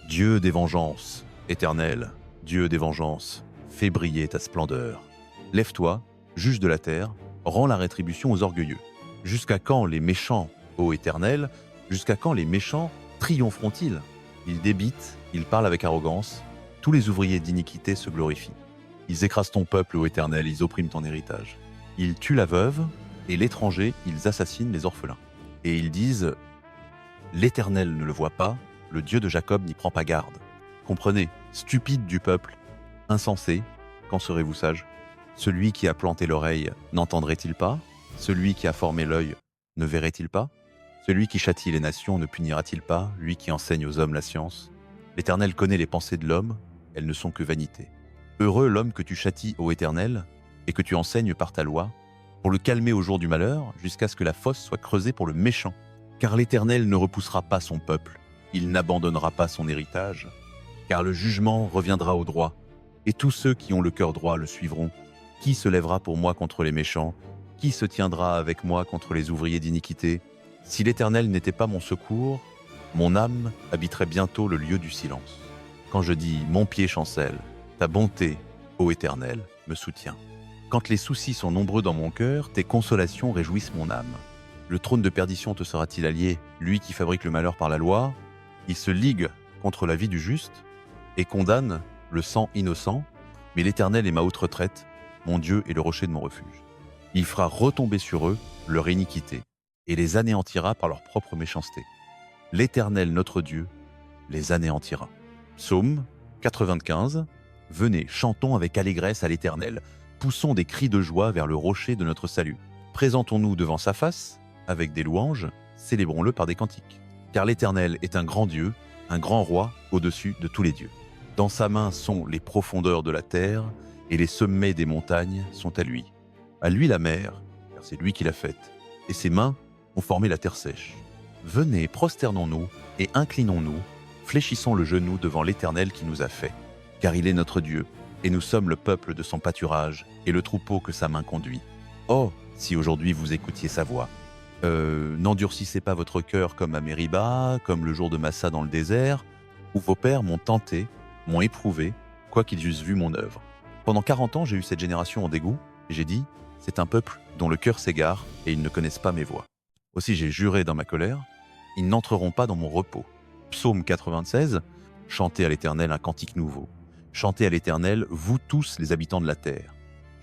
Dieu des vengeances, Éternel, Dieu des vengeances, fais briller ta splendeur. Lève-toi, juge de la terre, rends la rétribution aux orgueilleux. Jusqu'à quand les méchants, ô Éternel, jusqu'à quand les méchants triompheront-ils? Ils débitent, ils parlent avec arrogance, tous les ouvriers d'iniquité se glorifient. Ils écrasent ton peuple, ô Éternel, ils oppriment ton héritage. Ils tuent la veuve, et l'étranger, ils assassinent les orphelins. Et ils disent, l'Éternel ne le voit pas, le Dieu de Jacob n'y prend pas garde. Comprenez, stupide du peuple, insensé, quand serez-vous sage? Celui qui a planté l'oreille n'entendrait-il pas? Celui qui a formé l'œil ne verrait-il pas? Celui qui châtie les nations ne punira-t-il pas, lui qui enseigne aux hommes la science? L'Éternel connaît les pensées de l'homme, elles ne sont que vanité. Heureux l'homme que tu châties, ô Éternel, et que tu enseignes par ta loi, pour le calmer au jour du malheur, jusqu'à ce que la fosse soit creusée pour le méchant. Car l'Éternel ne repoussera pas son peuple, il n'abandonnera pas son héritage. Car le jugement reviendra au droit, et tous ceux qui ont le cœur droit le suivront. Qui se lèvera pour moi contre les méchants? Qui se tiendra avec moi contre les ouvriers d'iniquité? Si l'Éternel n'était pas mon secours, mon âme habiterait bientôt le lieu du silence. Quand je dis « mon pied chancelle », ta bonté, ô Éternel, me soutient. Quand les soucis sont nombreux dans mon cœur, tes consolations réjouissent mon âme. Le trône de perdition te sera-t-il allié, lui qui fabrique le malheur par la loi? Il se ligue contre la vie du juste et condamne le sang innocent, mais l'Éternel est ma haute retraite, mon Dieu est le rocher de mon refuge. Il fera retomber sur eux leur iniquité et les anéantira par leur propre méchanceté. L'Éternel, notre Dieu, les anéantira. Psaume 95. Venez, chantons avec allégresse à l'Éternel, poussons des cris de joie vers le rocher de notre salut. Présentons-nous devant sa face, avec des louanges, célébrons-le par des cantiques. Car l'Éternel est un grand Dieu, un grand roi au-dessus de tous les dieux. Dans sa main sont les profondeurs de la terre, et les sommets des montagnes sont à lui. À lui la mer, car c'est lui qui l'a faite, et ses mains ont formé la terre sèche. Venez, prosternons-nous et inclinons-nous, fléchissons le genou devant l'Éternel qui nous a fait. Car il est notre Dieu, et nous sommes le peuple de son pâturage, et le troupeau que sa main conduit. Oh, si aujourd'hui vous écoutiez sa voix, N'endurcissez pas votre cœur comme à Mériba, comme le jour de Massa dans le désert, où vos pères m'ont tenté, m'ont éprouvé, quoiqu'ils eussent vu mon œuvre. Pendant 40 ans, j'ai eu cette génération en dégoût, et j'ai dit, c'est un peuple dont le cœur s'égare, et ils ne connaissent pas mes voies. Aussi j'ai juré dans ma colère, ils n'entreront pas dans mon repos. Psaume 96, chantez à l'Éternel un cantique nouveau. Chantez à l'Éternel, vous tous les habitants de la terre.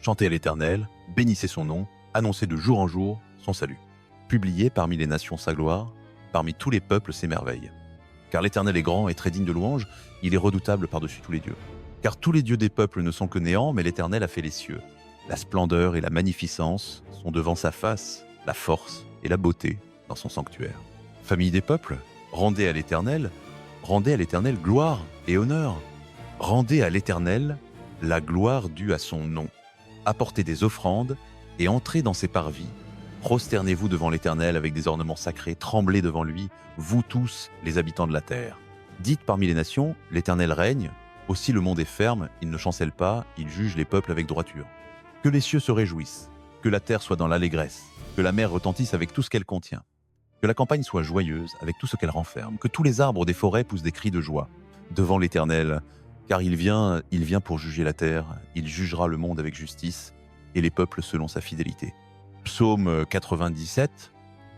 Chantez à l'Éternel, bénissez son nom, annoncez de jour en jour son salut. Publiez parmi les nations sa gloire, parmi tous les peuples ses merveilles. Car l'Éternel est grand et très digne de louange, il est redoutable par-dessus tous les dieux. Car tous les dieux des peuples ne sont que néants, mais l'Éternel a fait les cieux. La splendeur et la magnificence sont devant sa face, la force et la beauté dans son sanctuaire. Famille des peuples, rendez à l'Éternel gloire et honneur. Rendez à l'Éternel la gloire due à son nom. Apportez des offrandes et entrez dans ses parvis. Prosternez-vous devant l'Éternel avec des ornements sacrés, tremblez devant lui, vous tous les habitants de la terre. Dites parmi les nations, l'Éternel règne, aussi le monde est ferme, il ne chancelle pas, il juge les peuples avec droiture. Que les cieux se réjouissent, que la terre soit dans l'allégresse, que la mer retentisse avec tout ce qu'elle contient, que la campagne soit joyeuse avec tout ce qu'elle renferme, que tous les arbres des forêts poussent des cris de joie devant l'Éternel, car il vient pour juger la terre, il jugera le monde avec justice et les peuples selon sa fidélité. Psaume 97,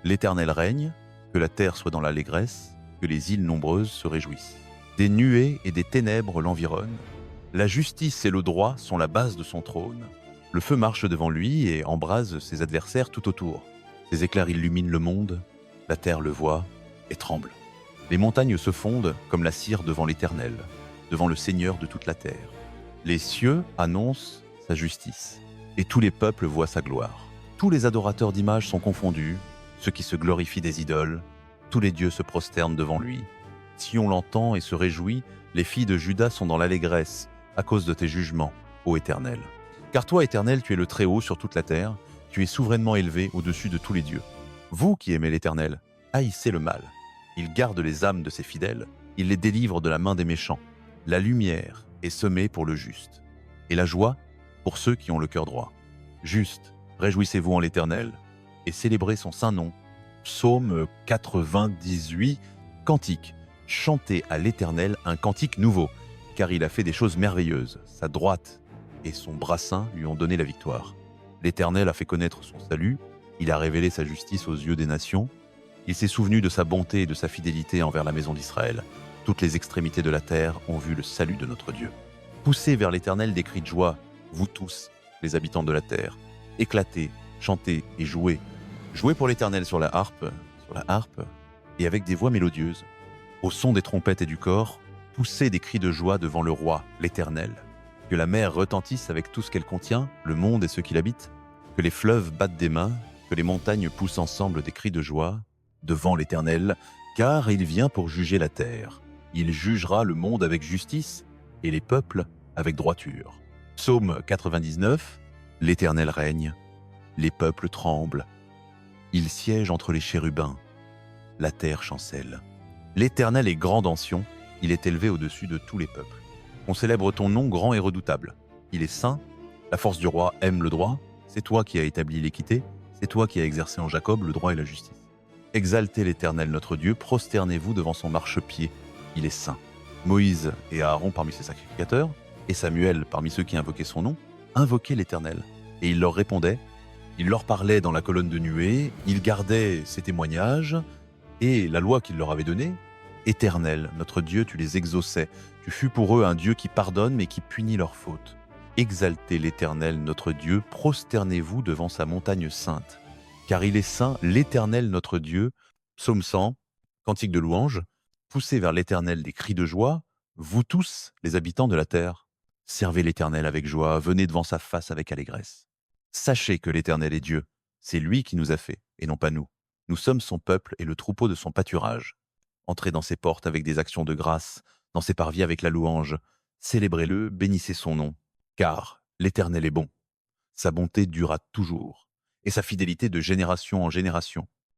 l'Éternel règne, que la terre soit dans l'allégresse, que les îles nombreuses se réjouissent. Des nuées et des ténèbres l'environnent, la justice et le droit sont la base de son trône. Le feu marche devant lui et embrase ses adversaires tout autour. Ses éclairs illuminent le monde, la terre le voit et tremble. Les montagnes se fondent comme la cire devant l'Éternel, devant le Seigneur de toute la terre. Les cieux annoncent sa justice, et tous les peuples voient sa gloire. Tous les adorateurs d'images sont confondus, ceux qui se glorifient des idoles, tous les dieux se prosternent devant lui. Si on l'entend et se réjouit, les filles de Juda sont dans l'allégresse, à cause de tes jugements, ô Éternel. Car toi, Éternel, tu es le Très-Haut sur toute la terre, tu es souverainement élevé au-dessus de tous les dieux. Vous qui aimez l'Éternel, haïssez le mal. Il garde les âmes de ses fidèles, il les délivre de la main des méchants. La lumière est semée pour le juste, et la joie pour ceux qui ont le cœur droit. Juste, réjouissez-vous en l'Éternel, et célébrez son saint nom. Psaume 98, cantique. Chantez à l'Éternel un cantique nouveau, car il a fait des choses merveilleuses. Sa droite et son bras saint lui ont donné la victoire. L'Éternel a fait connaître son salut, il a révélé sa justice aux yeux des nations, il s'est souvenu de sa bonté et de sa fidélité envers la maison d'Israël. Toutes les extrémités de la terre ont vu le salut de notre Dieu. Poussez vers l'Éternel des cris de joie, vous tous, les habitants de la terre. Éclatez, chantez et jouez. Jouez pour l'Éternel sur la harpe, et avec des voix mélodieuses. Au son des trompettes et du cor, poussez des cris de joie devant le roi, l'Éternel. Que la mer retentisse avec tout ce qu'elle contient, le monde et ceux qui l'habitent. Que les fleuves battent des mains, que les montagnes poussent ensemble des cris de joie devant l'Éternel, car il vient pour juger la terre. Il jugera le monde avec justice et les peuples avec droiture. Psaume 99, l'Éternel règne, les peuples tremblent. Il siège entre les chérubins, la terre chancelle. L'Éternel est grand dans Sion, il est élevé au-dessus de tous les peuples. On célèbre ton nom grand et redoutable. Il est saint, la force du roi aime le droit, c'est toi qui as établi l'équité, c'est toi qui as exercé en Jacob le droit et la justice. Exaltez l'Éternel notre Dieu, prosternez-vous devant son marchepied, il est saint. Moïse et Aaron parmi ses sacrificateurs, et Samuel parmi ceux qui invoquaient son nom, invoquaient l'Éternel. Et il leur répondait, il leur parlait dans la colonne de nuée, il gardait ses témoignages, et la loi qu'il leur avait donnée, Éternel, notre Dieu, tu les exauçais, tu fus pour eux un Dieu qui pardonne mais qui punit leurs fautes. Exaltez l'Éternel, notre Dieu, prosternez-vous devant sa montagne sainte. Car il est saint, l'Éternel, notre Dieu. Psaume 100, cantique de louange. Poussez vers l'Éternel des cris de joie, vous tous, les habitants de la terre. Servez l'Éternel avec joie, venez devant sa face avec allégresse. Sachez que l'Éternel est Dieu, c'est lui qui nous a fait, et non pas nous. Nous sommes son peuple et le troupeau de son pâturage. Entrez dans ses portes avec des actions de grâce, dans ses parvis avec la louange. Célébrez-le, bénissez son nom. Car l'Éternel est bon, sa bonté durera toujours, et sa fidélité de génération en génération.